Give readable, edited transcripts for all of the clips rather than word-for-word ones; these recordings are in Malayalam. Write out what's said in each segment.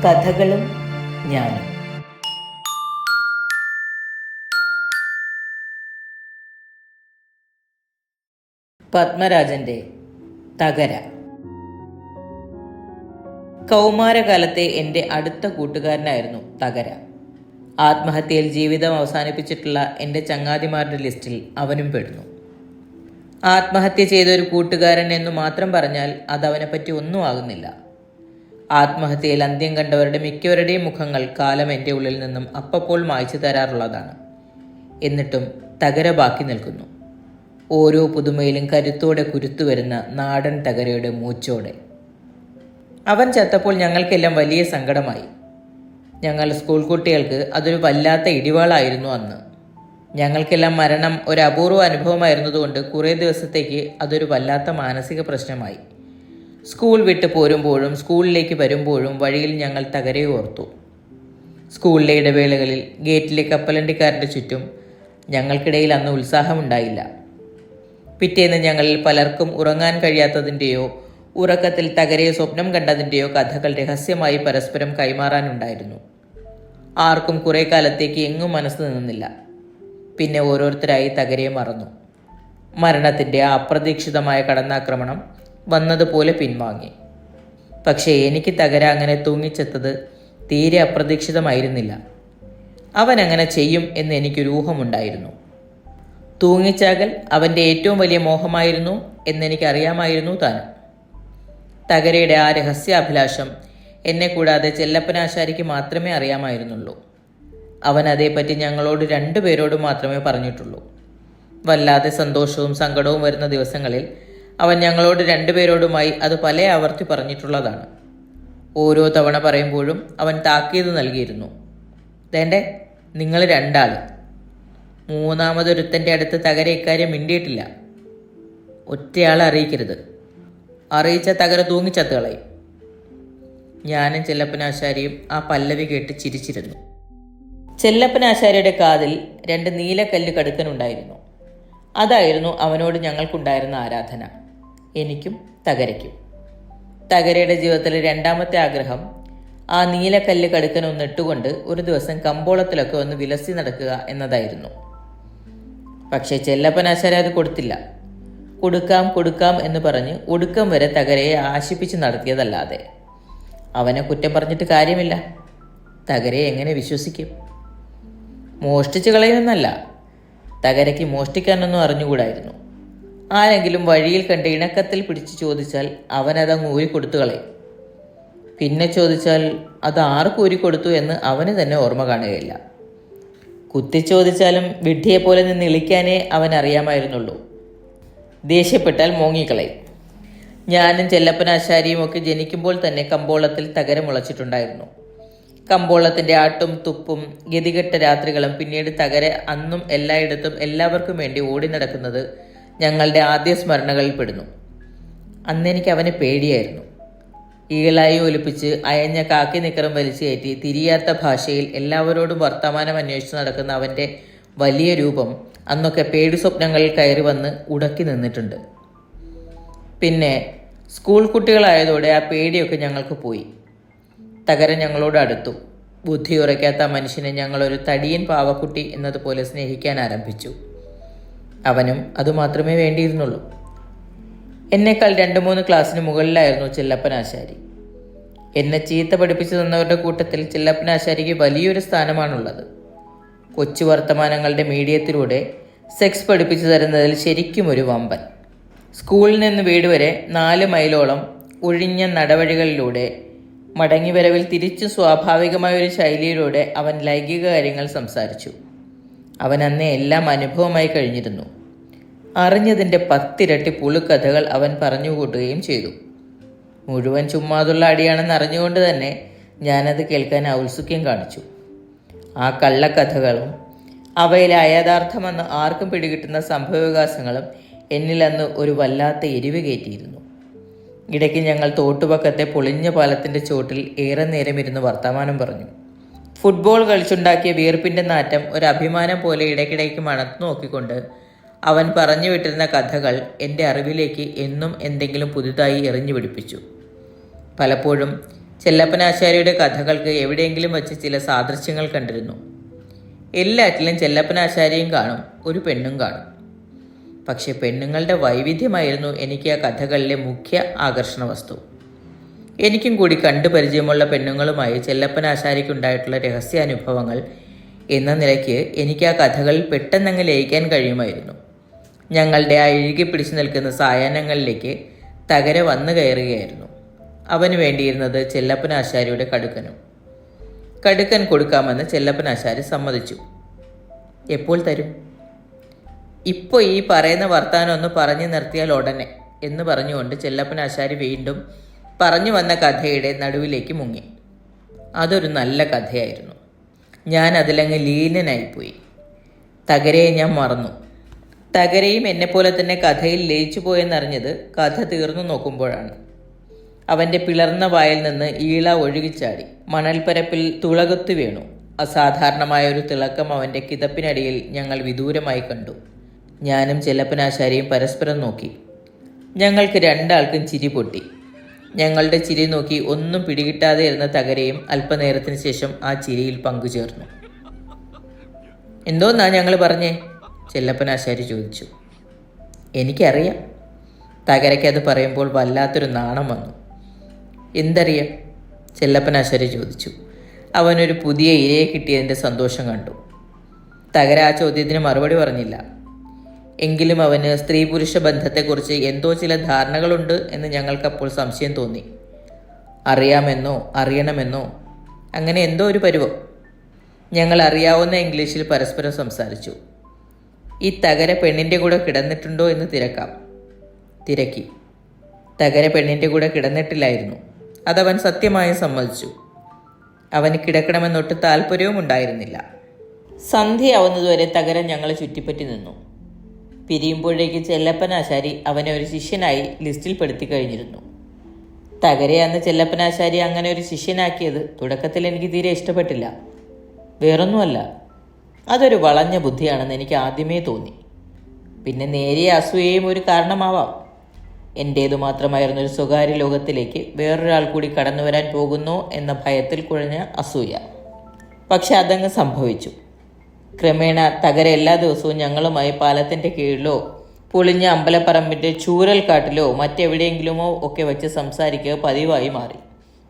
കഥകളും ഞാനും. പത്മരാജന്റെ തകര. കൗമാരകാലത്തെ എൻ്റെ അടുത്ത കൂട്ടുകാരനായിരുന്നു തകര. ആത്മഹത്യയിൽ ജീവിതം അവസാനിപ്പിച്ചിട്ടുള്ള എൻ്റെ ചങ്ങാതിമാരുടെ ലിസ്റ്റിൽ അവനും പെടുന്നു. ആത്മഹത്യ ചെയ്തൊരു കൂട്ടുകാരൻ എന്നു മാത്രം പറഞ്ഞാൽ അതവനെപ്പറ്റി ഒന്നും ആകുന്നില്ല. ആത്മഹത്യയിൽ അന്ത്യം കണ്ടവരുടെ മിക്കവരുടെയും മുഖങ്ങൾ കാലം എൻ്റെ ഉള്ളിൽ നിന്നും അപ്പപ്പോൾ മായ്ച്ചു തരാറുള്ളതാണ്. എന്നിട്ടും തകര ബാക്കി നിൽക്കുന്നു, ഓരോ പുതുമയിലും കരുത്തോടെ കുരുത്തു വരുന്ന നാടൻ തകരയുടെ മൂച്ചോടെ. അവൻ ചത്തപ്പോൾ ഞങ്ങൾക്കെല്ലാം വലിയ സങ്കടമായി. ഞങ്ങൾ സ്കൂൾ കുട്ടികൾക്ക് അതൊരു വല്ലാത്ത ഇടിവാളായിരുന്നു അന്ന്. ഞങ്ങൾക്കെല്ലാം മരണം ഒരു അപൂർവ അനുഭവമായിരുന്നതുകൊണ്ട് കുറേ ദിവസത്തേക്ക് അതൊരു വല്ലാത്ത മാനസിക പ്രശ്നമായി. സ്കൂൾ വിട്ട് പോരുമ്പോഴും സ്കൂളിലേക്ക് വരുമ്പോഴും വഴിയിൽ ഞങ്ങൾ തകരയെ ഓർത്തു. സ്കൂളിലെ ഇടവേളകളിൽ ഗേറ്റിലെ കപ്പലണ്ടിക്കാരൻ്റെ ചുറ്റും ഞങ്ങൾക്കിടയിൽ അന്ന് ഉത്സാഹമുണ്ടായില്ല. പിറ്റേന്ന് ഞങ്ങളിൽ പലർക്കും ഉറങ്ങാൻ കഴിയാത്തതിൻ്റെയോ ഉറക്കത്തിൽ തകരയെ സ്വപ്നം കണ്ടതിൻ്റെയോ കഥകൾ രഹസ്യമായി പരസ്പരം കൈമാറാനുണ്ടായിരുന്നു. ആർക്കും കുറേ കാലത്തേക്ക് എങ്ങും മനസ്സ് നിന്നില്ല. പിന്നെ ഓരോരുത്തരായി തകരയെ മറന്നു. മരണത്തിൻ്റെ ആ അപ്രതീക്ഷിതമായ കടന്നാക്രമണം വന്നതുപോലെ പിൻവാങ്ങി. പക്ഷേ എനിക്ക് തകര അങ്ങനെ തൂങ്ങിച്ചെത്തത് തീരെ അപ്രതീക്ഷിതമായിരുന്നില്ല. അവൻ അങ്ങനെ ചെയ്യും എന്ന് എനിക്കൊരു ഊഹമുണ്ടായിരുന്നു. തൂങ്ങിച്ചാകൽ അവൻ്റെ ഏറ്റവും വലിയ മോഹമായിരുന്നു എന്നെനിക്കറിയാമായിരുന്നു താനും. തകരയുടെ ആ രഹസ്യാഭിലാഷം എന്നെ കൂടാതെ ചെല്ലപ്പനാശാരിക്ക് മാത്രമേ അറിയാമായിരുന്നുള്ളൂ. അവൻ അതേപ്പറ്റി ഞങ്ങളോട് 2 പേരോട് മാത്രമേ പറഞ്ഞിട്ടുള്ളൂ. വല്ലാതെ സന്തോഷവും സങ്കടവും വരുന്ന ദിവസങ്ങളിൽ അവൻ ഞങ്ങളോട് 2 പേരോടുമായി അത് പല ആവർത്തി പറഞ്ഞിട്ടുള്ളതാണ്. ഓരോ തവണ പറയുമ്പോഴും അവൻ താക്കീത് നൽകിയിരുന്നു. ദേണ്ടേ, നിങ്ങൾ 2 ആൾ. മൂന്നാമതൊരുത്തൻ്റെ അടുത്ത് തകര ഇക്കാര്യം മിണ്ടിയിട്ടില്ല. ഒറ്റയാളെ അറിയിക്കരുത്. അറിയിച്ച തകര തൂങ്ങിച്ചത്തുകളയും. ഞാനും ചെല്ലപ്പനാശാരിയും ആ പല്ലവി കേട്ട് ചിരിച്ചിരുന്നു. ചെല്ലപ്പനാശാരിയുടെ കാതിൽ 2 നീലക്കല്ല് കടുക്കനുണ്ടായിരുന്നു. അതായിരുന്നു അവനോട് ഞങ്ങൾക്കുണ്ടായിരുന്ന ആരാധന, എനിക്കും തകരയ്ക്കും. തകരയുടെ ജീവിതത്തിലെ 2ാമത്തെ ആഗ്രഹം ആ നീലക്കല്ല് കടുക്കനൊന്നിട്ടുകൊണ്ട് ഒരു ദിവസം കമ്പോളത്തിലൊക്കെ ഒന്ന് വിലസി നടക്കുക എന്നതായിരുന്നു. പക്ഷേ ചെല്ലപ്പനാശാരി അത് കൊടുത്തില്ല. കൊടുക്കാം എന്ന് പറഞ്ഞ് ഒടുക്കം വരെ തകരയെ ആശിപ്പിച്ച് നടത്തിയതല്ലാതെ. അവനെ കുറ്റം പറഞ്ഞിട്ട് കാര്യമില്ല. തകരയെ എങ്ങനെ വിശ്വസിക്കും? മോഷ്ടിച്ചു കളയുമെന്നല്ല, തകരയ്ക്ക് മോഷ്ടിക്കാനൊന്നും അറിഞ്ഞുകൂടായിരുന്നു. ആരെങ്കിലും വഴിയിൽ കണ്ട് ഇണക്കത്തിൽ പിടിച്ച് ചോദിച്ചാൽ അവനതങ്ങ് ഊരിക്കൊടുത്തു കളയും. പിന്നെ ചോദിച്ചാൽ അത് ആർക്ക് ഊരിക്കൊടുത്തു എന്ന് അവന് തന്നെ ഓർമ്മ കാണുകയില്ല. കുത്തിച്ചോദിച്ചാലും വിഡ്ഢിയെപ്പോലെ നിന്ന് ഇളിക്കാനേ അവൻ അറിയാമായിരുന്നുള്ളൂ. ദേഷ്യപ്പെട്ടാൽ മോങ്ങിക്കളയും. ഞാനും ചെല്ലപ്പനാശാരിയും ഒക്കെ ജനിക്കുമ്പോൾ തന്നെ കമ്പോളത്തിൽ തകര മുളച്ചിട്ടുണ്ടായിരുന്നു. കമ്പോളത്തിൻ്റെ ആട്ടും തുപ്പും ഗതികെട്ട രാത്രികളും പിന്നീട് തകര അന്നും എല്ലായിടത്തും എല്ലാവർക്കും വേണ്ടി ഓടി നടക്കുന്നത് ഞങ്ങളുടെ ആദ്യ സ്മരണകളിൽ പെടുന്നു. അന്നെനിക്ക് അവനെ പേടിയായിരുന്നു. ഈളായി ഒലിപ്പിച്ച് അയഞ്ഞ കാക്കി നിക്കറും വലിച്ചു കയറ്റി തിരിയാത്ത ഭാഷയിൽ എല്ലാവരോടും വർത്തമാനം അന്വേഷിച്ച് നടക്കുന്ന അവൻ്റെ വലിയ രൂപം അന്നൊക്കെ പേടി സ്വപ്നങ്ങളിൽ കയറി വന്ന് ഉടക്കി നിന്നിട്ടുണ്ട്. പിന്നെ സ്കൂൾ കുട്ടികളായതോടെ ആ പേടിയൊക്കെ ഞങ്ങൾക്ക് പോയി. തകര ഞങ്ങളോട് അടുത്തു. ബുദ്ധി ഉറയ്ക്കാത്ത മനുഷ്യനെ ഞങ്ങളൊരു തടിയൻ പാവക്കുട്ടി എന്നതുപോലെ സ്നേഹിക്കാൻ ആരംഭിച്ചു. അവനും അതുമാത്രമേ വേണ്ടിയിരുന്നുള്ളൂ. എന്നേക്കാൾ 2-3 ക്ലാസ്സിന് മുകളിലായിരുന്നു ചെല്ലപ്പനാശാരി. എന്നെ ചീത്ത പഠിപ്പിച്ചു തന്നവരുടെ കൂട്ടത്തിൽ ചെല്ലപ്പനാശാരിക്ക് വലിയൊരു സ്ഥാനമാണുള്ളത്. കൊച്ചു വർത്തമാനങ്ങളുടെ മീഡിയത്തിലൂടെ സെക്സ് പഠിപ്പിച്ചു തരുന്നതിൽ ശരിക്കും ഒരു വമ്പൻ. സ്കൂളിൽ നിന്ന് വീട് വരെ 4 മൈലോളം ഒഴിഞ്ഞ നടവഴികളിലൂടെ മടങ്ങിവരവിൽ തിരിച്ചും സ്വാഭാവികമായൊരു ശൈലിയിലൂടെ അവൻ ലൈംഗിക കാര്യങ്ങൾ സംസാരിച്ചു. അവൻ അന്നേ എല്ലാം അനുഭവമായി കഴിഞ്ഞിരുന്നു. അറിഞ്ഞതിൻ്റെ 10 ഇരട്ടി പുളുക്കഥകൾ അവൻ പറഞ്ഞുകൂട്ടുകയും ചെയ്തു. മുഴുവൻ ചുമ്മാതുള്ള അടിയാണെന്ന് അറിഞ്ഞുകൊണ്ട് തന്നെ ഞാനത് കേൾക്കാൻ ഔത്സുക്യം കാണിച്ചു. ആ കള്ളക്കഥകളും അവയിലെ അയഥാർത്ഥമെന്ന് ആർക്കും പിടികിട്ടുന്ന സംഭവവികാസങ്ങളും എന്നിലന്ന് ഒരു വല്ലാത്ത എരിവ് കയറ്റിയിരുന്നു. ഇടയ്ക്ക് ഞങ്ങൾ തോട്ടുപക്കത്തെ പൊളിഞ്ഞ പാലത്തിൻ്റെ ചോട്ടിൽ ഏറെ നേരം ഇരുന്ന് വർത്തമാനം പറഞ്ഞു. ഫുട്ബോൾ കളിച്ചുണ്ടാക്കിയ വിയർപ്പിൻ്റെ നാറ്റം ഒരു അഭിമാനം പോലെ ഇടയ്ക്കിടയ്ക്ക് മണത്തു നോക്കിക്കൊണ്ട് അവൻ പറഞ്ഞു വിട്ടിരുന്ന കഥകൾ എൻ്റെ അറിവിലേക്ക് എന്നും എന്തെങ്കിലും പുതുതായി എറിഞ്ഞു പിടിപ്പിച്ചു. പലപ്പോഴും ചെല്ലപ്പനാശാരിയുടെ കഥകൾക്ക് എവിടെയെങ്കിലും വച്ച് ചില സാദൃശ്യങ്ങൾ കണ്ടിരുന്നു. എല്ലാറ്റിലും ചെല്ലപ്പനാശാരിയും കാണും, ഒരു പെണ്ണും കാണും. പക്ഷെ പെണ്ണുങ്ങളുടെ വൈവിധ്യമായിരുന്നു എനിക്ക് ആ കഥകളിലെ മുഖ്യ ആകർഷണ വസ്തു. എനിക്കും കൂടി കണ്ടു പരിചയമുള്ള പെണ്ണുങ്ങളുമായി ചെല്ലപ്പനാശാരിക്കുണ്ടായിട്ടുള്ള രഹസ്യാനുഭവങ്ങൾ എന്ന നിലയ്ക്ക് എനിക്ക് ആ കഥകളിൽ പെട്ടെന്നങ്ങ് ലയിക്കാൻ കഴിയുമായിരുന്നു. ഞങ്ങളുടെ ആ ഇഴുകി പിടിച്ചു നിൽക്കുന്ന സായാഹ്നങ്ങളിലേക്ക് തകര വന്നു കയറുകയായിരുന്നു. അവന് വേണ്ടിയിരുന്നത് ചെല്ലപ്പനാശാരിയുടെ കടുക്കനും. കടുക്കൻ കൊടുക്കാമെന്ന് ചെല്ലപ്പനാശാരി സമ്മതിച്ചു. എപ്പോൾ തരും? ഇപ്പോൾ ഈ പറയുന്ന വർത്താനം ഒന്ന് പറഞ്ഞു നിർത്തിയാൽ ഉടനെ എന്ന് പറഞ്ഞുകൊണ്ട് ചെല്ലപ്പനാശാരി വീണ്ടും പറഞ്ഞു വന്ന കഥയുടെ നടുവിലേക്ക് മുങ്ങി. അതൊരു നല്ല കഥയായിരുന്നു. ഞാൻ അതിലങ്ങ് ലീനനായിപ്പോയി. തകരയെ ഞാൻ മറന്നു. തകരയും എന്നെപ്പോലെ തന്നെ കഥയിൽ ലയിച്ചു പോയെന്നറിഞ്ഞത് കഥ തീർന്നു നോക്കുമ്പോഴാണ്. അവൻ്റെ പിളർന്ന വായിൽ നിന്ന് ഈള ഒഴുകിച്ചാടി. മണൽപ്പരപ്പിൽ തുളകുത്തു വീണു. അസാധാരണമായൊരു തിളക്കം അവൻ്റെ കിതപ്പിനടിയിൽ ഞങ്ങൾ വിദൂരമായി കണ്ടു. ഞാനും ചെല്ലപ്പനാശാരിയും പരസ്പരം നോക്കി. ഞങ്ങൾക്ക് രണ്ടാൾക്കും ചിരി പൊട്ടി. ഞങ്ങളുടെ ചിരി നോക്കി ഒന്നും പിടികിട്ടാതെ ഇരുന്ന തകരയും അല്പനേരത്തിന് ശേഷം ആ ചിരിയിൽ പങ്കുചേർന്നു. എന്തോന്നാ ഞങ്ങൾ പറഞ്ഞേ? ചെല്ലപ്പനാശാരി ചോദിച്ചു. എനിക്കറിയാം. തകരയ്ക്ക് അത് പറയുമ്പോൾ വല്ലാത്തൊരു നാണം വന്നു. എന്തറിയാം? ചെല്ലപ്പനാശാരി ചോദിച്ചു. അവനൊരു പുതിയ ഇരയെ കിട്ടിയതിൻ്റെ സന്തോഷം കണ്ടു. തകര ആ ചോദ്യത്തിന് മറുപടി പറഞ്ഞില്ല. എങ്കിലും അവന് സ്ത്രീ പുരുഷ ബന്ധത്തെക്കുറിച്ച് എന്തോ ചില ധാരണകളുണ്ട് എന്ന് ഞങ്ങൾക്കപ്പോൾ സംശയം തോന്നി. അറിയാമെന്നോ അറിയണമെന്നോ അങ്ങനെ എന്തോ ഒരു പരുവം. ഞങ്ങൾ അറിയാവുന്ന ഇംഗ്ലീഷിൽ പരസ്പരം സംസാരിച്ചു. ഈ തകര പെണ്ണിൻ്റെ കൂടെ കിടന്നിട്ടുണ്ടോ എന്ന് തിരക്കി. തകര പെണ്ണിൻ്റെ കൂടെ കിടന്നിട്ടില്ലായിരുന്നു. അതവൻ സത്യമായും സമ്മതിച്ചു. അവന് കിടക്കണമെന്നൊട്ട് താല്പര്യവും ഉണ്ടായിരുന്നില്ല. സന്ധ്യയാവുന്നതുവരെ തകര ഞങ്ങളെ ചുറ്റിപ്പറ്റി നിന്നു. പിരിയുമ്പോഴേക്ക് ചെല്ലപ്പനാശാരി അവനെ ഒരു ശിഷ്യനായി ലിസ്റ്റിൽ പെടുത്തി കഴിഞ്ഞിരുന്നു. തകരയാന്ന് ചെല്ലപ്പനാശാരി അങ്ങനെ ഒരു ശിഷ്യനാക്കിയത് തുടക്കത്തിൽ എനിക്ക് തീരെ ഇഷ്ടപ്പെട്ടില്ല. വേറൊന്നുമല്ല, അതൊരു വളഞ്ഞ ബുദ്ധിയാണെന്ന് എനിക്ക് ആദ്യമേ തോന്നി. പിന്നെ നേരിയ അസൂയയും ഒരു കാരണമാവാം. എൻ്റേതു മാത്രമായിരുന്ന ഒരു സ്വകാര്യ ലോകത്തിലേക്ക് വേറൊരാൾ കൂടി കടന്നു വരാൻ പോകുന്നോ എന്ന ഭയത്തിൽ കുഴഞ്ഞ അസൂയ. പക്ഷെ അതങ്ങ് സംഭവിച്ചു. ക്രമേണ തകര എല്ലാ ദിവസവും ഞങ്ങളുമായി പാലത്തിൻ്റെ കീഴിലോ പൊളിഞ്ഞ അമ്പലപ്പറമ്പിൻ്റെ ചൂരൽക്കാട്ടിലോ മറ്റെവിടെയെങ്കിലുമോ ഒക്കെ വെച്ച് സംസാരിക്കുക പതിവായി മാറി.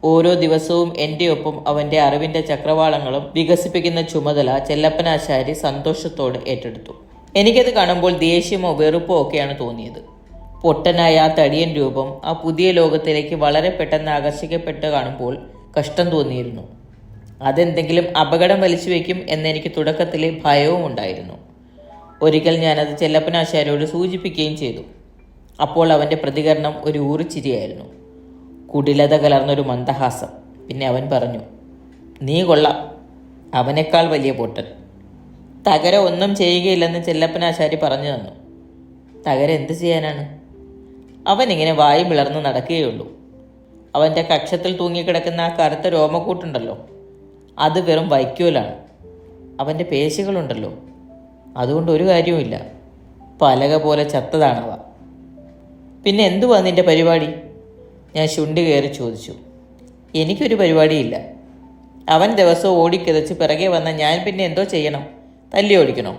ഓരോ ദിവസവും എൻ്റെ ഒപ്പം അവൻ്റെ അറിവിൻ്റെ ചക്രവാളങ്ങളും വികസിപ്പിക്കുന്ന ചുമതല ചെല്ലപ്പനാശാരി സന്തോഷത്തോടെ ഏറ്റെടുത്തു. എനിക്കത് കാണുമ്പോൾ ദേഷ്യമോ വെറുപ്പോ ഒക്കെയാണ് തോന്നിയത്. പൊട്ടനായ ആ തടിയൻ രൂപം ആ പുതിയ ലോകത്തിലേക്ക് വളരെ പെട്ടെന്ന് ആകർഷിക്കപ്പെട്ട് കാണുമ്പോൾ കഷ്ടം തോന്നിയിരുന്നു. അതെന്തെങ്കിലും അപകടം വലിച്ചു വയ്ക്കും എന്നെനിക്ക് തുടക്കത്തിലെ ഭയവും ഉണ്ടായിരുന്നു. ഒരിക്കൽ ഞാനത് ചെല്ലപ്പനാശാരിയോട് സൂചിപ്പിക്കുകയും ചെയ്തു. അപ്പോൾ അവൻ്റെ പ്രതികരണം ഒരു ഊറിച്ചിരിയായിരുന്നു. കുടിലത കലർന്നൊരു മന്ദഹാസം. പിന്നെ അവൻ പറഞ്ഞു, നീ കൊള്ളാം, അവനേക്കാൾ വലിയ പൊട്ടൻ. തകര ഒന്നും ചെയ്യുകയില്ലെന്ന് ചെല്ലപ്പനാശാരി പറഞ്ഞു തന്നു. തകര എന്ത് ചെയ്യാനാണ്? അവനിങ്ങനെ വായി പിളർന്ന് നടക്കുകയുള്ളൂ. അവൻ്റെ കക്ഷത്തിൽ തൂങ്ങിക്കിടക്കുന്ന ആ കറുത്ത രോമക്കൂട്ടുണ്ടല്ലോ, അത് വെറും വൈക്കോലാണ്. അവൻ്റെ പേശികളുണ്ടല്ലോ, അതുകൊണ്ട് ഒരു കാര്യവുമില്ല. പലക പോലെ ചത്തതാണവ. പിന്നെ എന്തുവാ നിൻ്റെ പരിപാടി? ഞാൻ ശുണ്ടി കയറി ചോദിച്ചു. എനിക്കൊരു പരിപാടിയില്ല. അവൻ ദിവസവും ഓടിക്കിതച്ച് പിറകെ വന്ന ഞാൻ പിന്നെ എന്തോ ചെയ്യണം? തല്ലി ഓടിക്കണോ?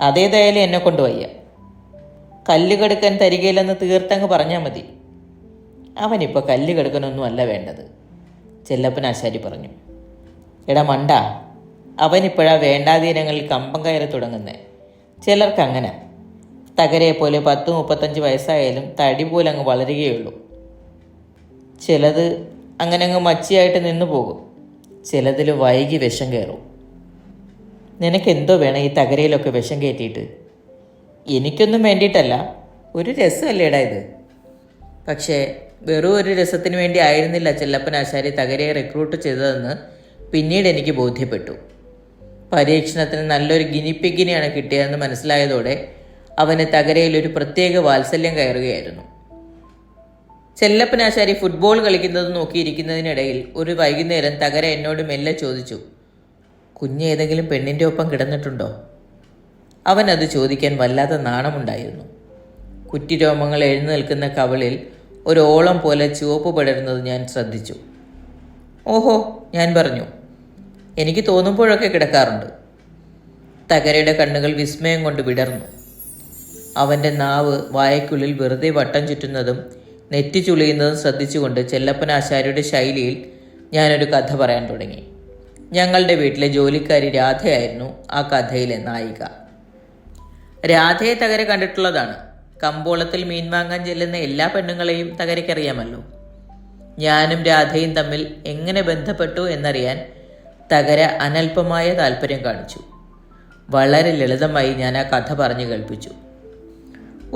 അതേതായാലും എന്നെ കൊണ്ട് വയ്യ. കല്ലുകെടുക്കാൻ തരികയില്ലെന്ന് തീർത്തങ്ങ് പറഞ്ഞാൽ മതി. അവനിപ്പോൾ കല്ലുകെടുക്കാനൊന്നും അല്ല വേണ്ടത്, ചെല്ലപ്പനാശാരി പറഞ്ഞു. എടാ മണ്ട, അവനിപ്പോഴാ വേണ്ടാധീനങ്ങളിൽ കമ്പം കയറി തുടങ്ങുന്നേ. ചിലർക്കങ്ങനെ. തകരയെപ്പോലെ 10-35 വയസ്സായാലും തടി പോലെ അങ്ങ് വളരുകയുള്ളൂ. ചിലത് അങ്ങനെ അങ്ങ് മച്ചിയായിട്ട് നിന്നു പോകും. ചിലതിൽ വൈകി വിഷം കയറും. നിനക്കെന്തോ വേണം ഈ തകരയിലൊക്കെ വിഷം കയറ്റിയിട്ട്? എനിക്കൊന്നും വേണ്ടിയിട്ടല്ല, ഒരു രസമല്ലേടാ ഇത്. പക്ഷേ വെറും ഒരു രസത്തിന് വേണ്ടി ആയിരുന്നില്ല ചെല്ലപ്പനാശാരി തകരയെ റിക്രൂട്ട് ചെയ്തതെന്ന് പിന്നീട് എനിക്ക് ബോധ്യപ്പെട്ടു. പരീക്ഷണത്തിന് നല്ലൊരു ഗിനിപ്പിഗിനെയാണ് കിട്ടിയതെന്ന് മനസ്സിലായതോടെ അവന് തകരയിലൊരു പ്രത്യേക വാത്സല്യം കയറുകയായിരുന്നു. ചെല്ലപ്പനാശാരി ഫുട്ബോൾ കളിക്കുന്നത് നോക്കിയിരിക്കുന്നതിനിടയിൽ ഒരു വൈകുന്നേരം തകര എന്നോട് മെല്ലെ ചോദിച്ചു, കുഞ്ഞേതെങ്കിലും പെണ്ണിൻ്റെ ഒപ്പം കിടന്നിട്ടുണ്ടോ? അവനത് ചോദിക്കാൻ വല്ലാത്ത നാണമുണ്ടായിരുന്നു. കുറ്റിരോമങ്ങൾ എഴുന്നേൽക്കുന്ന കവളിൽ ഒരു ഓളം പോലെ ചുവപ്പ് പടരുന്നത് ഞാൻ ശ്രദ്ധിച്ചു. ഓഹോ, ഞാൻ പറഞ്ഞു. എനിക്ക് തോന്നുമ്പോഴൊക്കെ കിടക്കാറുണ്ട്. തകരയുടെ കണ്ണുകൾ വിസ്മയം കൊണ്ട് വിടർന്നു. അവൻ്റെ നാവ് വായയ്ക്കുള്ളിൽ വെറുതെ വട്ടം ചുറ്റുന്നതും നെറ്റി ചുളിയുന്നതും ശ്രദ്ധിച്ചുകൊണ്ട് ചെല്ലപ്പനാശാരിയുടെ ശൈലിയിൽ ഞാനൊരു കഥ പറയാൻ തുടങ്ങി. ഞങ്ങളുടെ വീട്ടിലെ ജോലിക്കാരി രാധയായിരുന്നു ആ കഥയിലെ നായിക. രാധയെ തകര കണ്ടിട്ടുള്ളതാണ്. കമ്പോളത്തിൽ മീൻ വാങ്ങാൻ ചെല്ലുന്ന എല്ലാ പെണ്ണുങ്ങളെയും തകരയ്ക്കറിയാമല്ലോ. ഞാനും രാധയും തമ്മിൽ എങ്ങനെ ബന്ധപ്പെട്ടു എന്നറിയാൻ തകര അനൽപമായ താല്പര്യം കാണിച്ചു. വളരെ ലളിതമായി ഞാൻ ആ കഥ പറഞ്ഞു കേൾപ്പിച്ചു.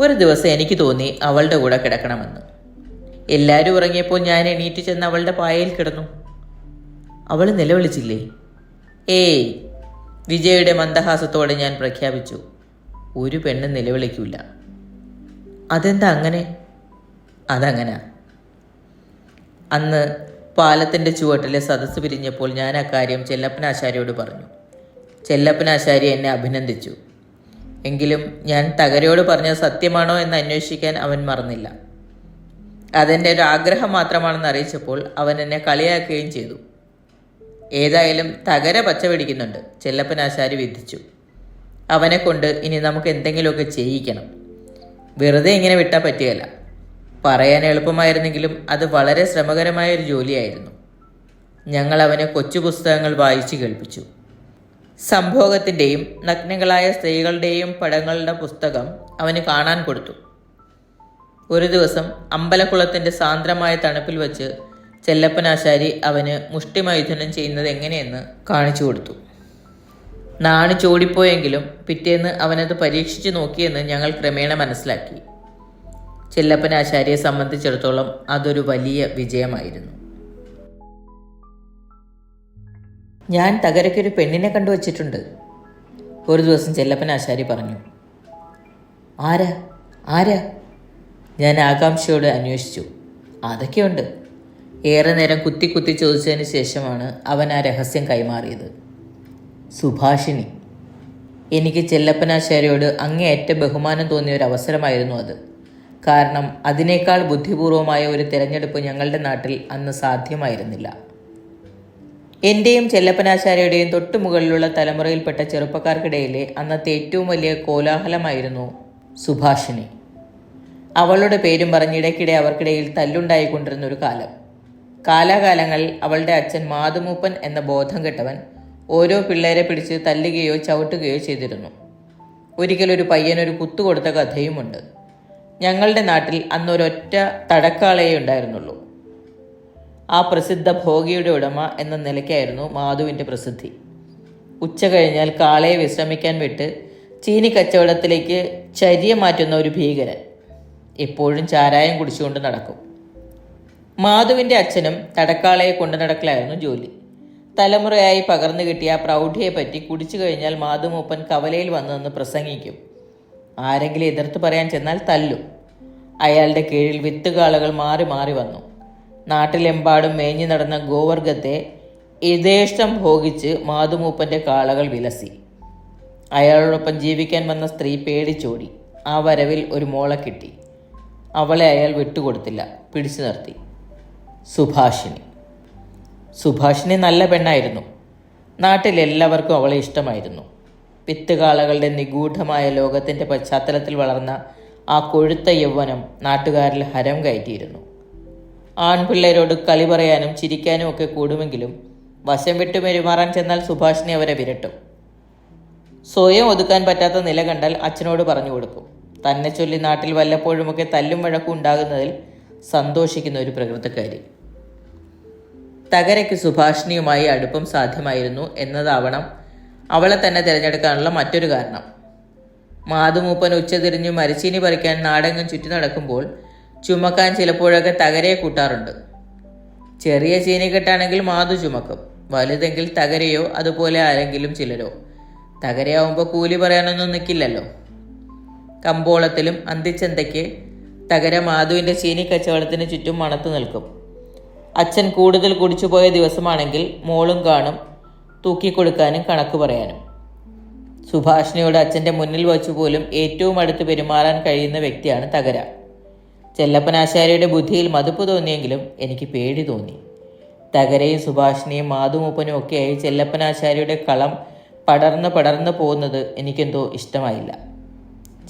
ഒരു ദിവസം എനിക്ക് തോന്നി അവളുടെ കൂടെ കിടക്കണമെന്ന്. എല്ലാവരും ഉറങ്ങിയപ്പോൾ ഞാൻ എണീറ്റ് ചെന്ന് അവളുടെ പായയിൽ കിടന്നു. അവൾ നിലവിളിച്ചില്ലേ? ഏയ്, വിജയുടെ മന്ദഹാസത്തോടെ ഞാൻ പ്രഖ്യാപിച്ചു. ഒരു പെണ്ണ് നിലവിളിക്കില്ല. അതെന്താ അങ്ങനെ? അതങ്ങനെ. അന്ന് പാലത്തിൻ്റെ ചുവട്ടിലെ സദസ്സ് പിരിഞ്ഞപ്പോൾ ഞാൻ അക്കാര്യം ചെല്ലപ്പനാശാരിയോട് പറഞ്ഞു. ചെല്ലപ്പനാശാരി എന്നെ അഭിനന്ദിച്ചു. എങ്കിലും ഞാൻ തകരയോട് പറഞ്ഞത് സത്യമാണോ എന്ന് അന്വേഷിക്കാൻ അവൻ മറന്നില്ല. അതെൻ്റെ ഒരു ആഗ്രഹം മാത്രമാണെന്ന് അറിയിച്ചപ്പോൾ അവൻ എന്നെ കളിയാക്കുകയും ചെയ്തു. ഏതായാലും തകര പച്ച പിടിക്കുന്നുണ്ട്, ചെല്ലപ്പനാശാരി വിധിച്ചു. അവനെ കൊണ്ട് ഇനി നമുക്ക് എന്തെങ്കിലുമൊക്കെ ചെയ്യിക്കണം. വെറുതെ ഇങ്ങനെ വിട്ടാൽ പറ്റുകയില്ല. പറയാൻ എളുപ്പമായിരുന്നെങ്കിലും അത് വളരെ ശ്രമകരമായ ഒരു ജോലിയായിരുന്നു. ഞങ്ങൾ അവനെ കൊച്ചു പുസ്തകങ്ങൾ വായിച്ചു കേൾപ്പിച്ചു. സംഭോഗത്തിൻ്റെയും നഗ്നകളായ സ്ത്രീകളുടെയും പടങ്ങളുടെ പുസ്തകം അവന് കാണാൻ കൊടുത്തു. ഒരു ദിവസം അമ്പലക്കുളത്തിൻ്റെ സാന്ദ്രമായ തണുപ്പിൽ വച്ച് ചെല്ലപ്പനാശാരി അവന് മുഷ്ടിമൈഥുനം ചെയ്യുന്നത് എങ്ങനെയെന്ന് കാണിച്ചു കൊടുത്തു. നാണിച്ചോടിപ്പോയെങ്കിലും പിറ്റേന്ന് അവനത് പരീക്ഷിച്ചു നോക്കിയെന്ന് ഞങ്ങൾ ക്രമേണ മനസ്സിലാക്കി. ചെല്ലപ്പനാശാരിയെ സംബന്ധിച്ചിടത്തോളം അതൊരു വലിയ വിജയമായിരുന്നു. ഞാൻ തകരയ്ക്കൊരു പെണ്ണിനെ കണ്ടുവച്ചിട്ടുണ്ട്, ഒരു ദിവസം ചെല്ലപ്പനാശാരി പറഞ്ഞു. ആരാ ആരാ? ഞാൻ ആകാംക്ഷയോട് അന്വേഷിച്ചു. അതൊക്കെയുണ്ട്. ഏറെ നേരം കുത്തി കുത്തി ചോദിച്ചതിന് ശേഷമാണ് അവൻ ആ രഹസ്യം കൈമാറിയത്. സുഭാഷിണി. എനിക്ക് ചെല്ലപ്പനാശാരിയോട് അങ്ങേയറ്റ ബഹുമാനം തോന്നിയ ഒരു അവസരമായിരുന്നു അത്. കാരണം അതിനേക്കാൾ ബുദ്ധിപൂർവമായ ഒരു തിരഞ്ഞെടുപ്പ് ഞങ്ങളുടെ നാട്ടിൽ അന്ന് സാധ്യമായിരുന്നില്ല. എൻ്റെയും ചെല്ലപ്പനാശാരിയുടെയും തൊട്ടുമുകളിലുള്ള തലമുറയിൽപ്പെട്ട ചെറുപ്പക്കാർക്കിടയിലെ അന്നത്തെ ഏറ്റവും വലിയ കോലാഹലമായിരുന്നു സുഭാഷിണി. അവളുടെ പേരും പറഞ്ഞിടയ്ക്കിടെ അവർക്കിടയിൽ തല്ലുണ്ടായിക്കൊണ്ടിരുന്ന ഒരു കാലം. കാലാകാലങ്ങളിൽ അവളുടെ അച്ഛൻ മാതുമൂപ്പൻ എന്ന ബോധം കെട്ടവൻ ഓരോ പിള്ളേരെ പിടിച്ച് തല്ലുകയോ ചവിട്ടുകയോ ചെയ്തിരുന്നു. ഒരിക്കലൊരു പയ്യനൊരു കുത്തുകൊടുത്ത കഥയുമുണ്ട്. ഞങ്ങളുടെ നാട്ടിൽ അന്നൊരൊറ്റ തടക്കാളയേ ഉണ്ടായിരുന്നുള്ളൂ. ആ പ്രസിദ്ധ ഭോഗിയുടെ ഉടമ എന്ന നിലയ്ക്കായിരുന്നു മാധുവിൻ്റെ പ്രസിദ്ധി. ഉച്ച കഴിഞ്ഞാൽ കാളയെ വിശ്രമിക്കാൻ വിട്ട് ചീനി കച്ചവടത്തിലേക്ക് ചരിയ മാറ്റുന്ന ഒരു ഭീകരൻ. എപ്പോഴും ചാരായം കുടിച്ചുകൊണ്ട് നടക്കും. മാധുവിൻ്റെ അച്ഛനും തടക്കാളയെ കൊണ്ടു നടക്കലായിരുന്നു ജോലി. തലമുറയായി പകർന്നു കിട്ടിയ ആ പ്രൗഢിയെപ്പറ്റി കുടിച്ചു കഴിഞ്ഞാൽ മാധുമൂപ്പൻ കവലയിൽ വന്നു നിന്ന് പ്രസംഗിക്കും. ആരെങ്കിലും എതിർത്ത് പറയാൻ ചെന്നാൽ തല്ലും. അയാളുടെ കീഴിൽ വിത്തുകാളകൾ മാറി മാറി വന്നു. നാട്ടിലെമ്പാടും മേഞ്ഞു നടന്ന ഗോവർഗത്തെ യഥേഷ്ടം ഭോഗിച്ച് മാധുമൂപ്പൻ്റെ കാളകൾ വിലസി. അയാളോടൊപ്പം ജീവിക്കാൻ വന്ന സ്ത്രീ പേടിച്ചോടി. ആ വരവിൽ ഒരു മോളെ കിട്ടി. അവളെ അയാൾ വിട്ടുകൊടുത്തില്ല, പിടിച്ചു നിർത്തി. സുഭാഷിണി. സുഭാഷിണി നല്ല പെണ്ണായിരുന്നു. നാട്ടിലെല്ലാവർക്കും അവളെ ഇഷ്ടമായിരുന്നു. വിത്തുകാളകളുടെ നിഗൂഢമായ ലോകത്തിൻ്റെ പശ്ചാത്തലത്തിൽ വളർന്ന ആ കൊഴുത്ത യൗവനം നാട്ടുകാരിൽ ഹരം കയറ്റിയിരുന്നു. ആൺപിള്ളേരോട് കളി പറയാനും ചിരിക്കാനും ഒക്കെ കൂടുമെങ്കിലും വശം വിട്ടു പെരുമാറാൻ ചെന്നാൽ സുഭാഷിണി അവരെ വിരട്ടും. സ്വയം ഒതുക്കാൻ പറ്റാത്ത നില കണ്ടാൽ അച്ഛനോട് പറഞ്ഞു കൊടുക്കും. തന്നെ ചൊല്ലി നാട്ടിൽ വല്ലപ്പോഴുമൊക്കെ തല്ലും വഴക്കും ഉണ്ടാകുന്നതിൽ സന്തോഷിക്കുന്ന ഒരു പ്രകൃതക്കാരി. തകരയ്ക്ക് സുഭാഷിണിയുമായി അടുപ്പം സാധ്യമായിരുന്നു എന്നതാവണം അവളെ തന്നെ തിരഞ്ഞെടുക്കാനുള്ള മറ്റൊരു കാരണം. മാതുമൂപ്പൻ ഉച്ചതിരിഞ്ഞ് മരിച്ചീനി പറിക്കാൻ നാടെങ്ങും ചുറ്റി നടക്കുമ്പോൾ ചുമക്കാൻ ചിലപ്പോഴൊക്കെ തകരയെ കൂട്ടാറുണ്ട്. ചെറിയ ചീനിക്കെട്ടാണെങ്കിൽ മാതു ചുമക്കും, വലുതെങ്കിൽ തകരയോ അതുപോലെ ആരെങ്കിലും ചിലരോ. തകരയാവുമ്പോൾ കൂലി പറയാനൊന്നും നിൽക്കില്ലല്ലോ. കമ്പോളത്തിലും അന്തിച്ചന്തയ്ക്ക് തകര മാധുവിൻ്റെ ചീനി കച്ചവടത്തിന് ചുറ്റും മണത്തു നിൽക്കും. അച്ഛൻ കൂടുതൽ കുടിച്ചുപോയ ദിവസമാണെങ്കിൽ മോളും കാണും, തൂക്കിക്കൊടുക്കാനും കണക്ക് പറയാനും. സുഭാഷിണിയോട് അച്ഛൻ്റെ മുന്നിൽ വച്ചു പോലും ഏറ്റവും അടുത്ത് പെരുമാറാൻ കഴിയുന്ന വ്യക്തിയാണ് തകര. ചെല്ലപ്പനാശാരിയുടെ ബുദ്ധിയിൽ മതിപ്പ് തോന്നിയെങ്കിലും എനിക്ക് പേടി തോന്നി. തകരയും സുഭാഷിനിയും മാതുമൂപ്പനും ഒക്കെയായി ചെല്ലപ്പനാശാരിയുടെ കളം പടർന്ന് പോകുന്നത് എനിക്കെന്തോ ഇഷ്ടമായില്ല.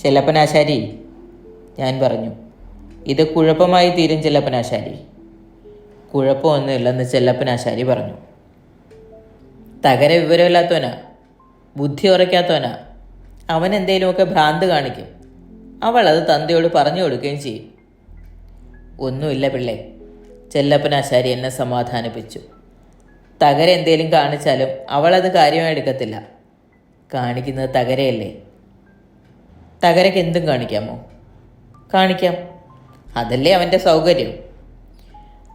ചെല്ലപ്പനാശാരി, ഞാൻ പറഞ്ഞു, ഇത് കുഴപ്പമായി തീരും ചെല്ലപ്പനാശാരി. കുഴപ്പമൊന്നുമില്ലെന്ന് ചെല്ലപ്പനാശാരി പറഞ്ഞു. തകര വിവരമില്ലാത്തവനാ, ബുദ്ധി ഉറയ്ക്കാത്തവനാ. അവൻ എന്തേലുമൊക്കെ ഭ്രാന്ത് കാണിക്കും. അവൾ അത് തന്തയോട് പറഞ്ഞു കൊടുക്കുകയും ചെയ്യും. ഒന്നുമില്ല പിള്ളേ, ചെല്ലപ്പനാശാരി എന്നെ സമാധാനിപ്പിച്ചു. തകര എന്തേലും കാണിച്ചാലും അവളത് കാര്യമായി എടുക്കത്തില്ല. കാണിക്കുന്നത് തകരയല്ലേ. തകരയ്ക്ക് എന്തും കാണിക്കാമോ? കാണിക്കാം, അതല്ലേ അവൻ്റെ സൗകര്യം.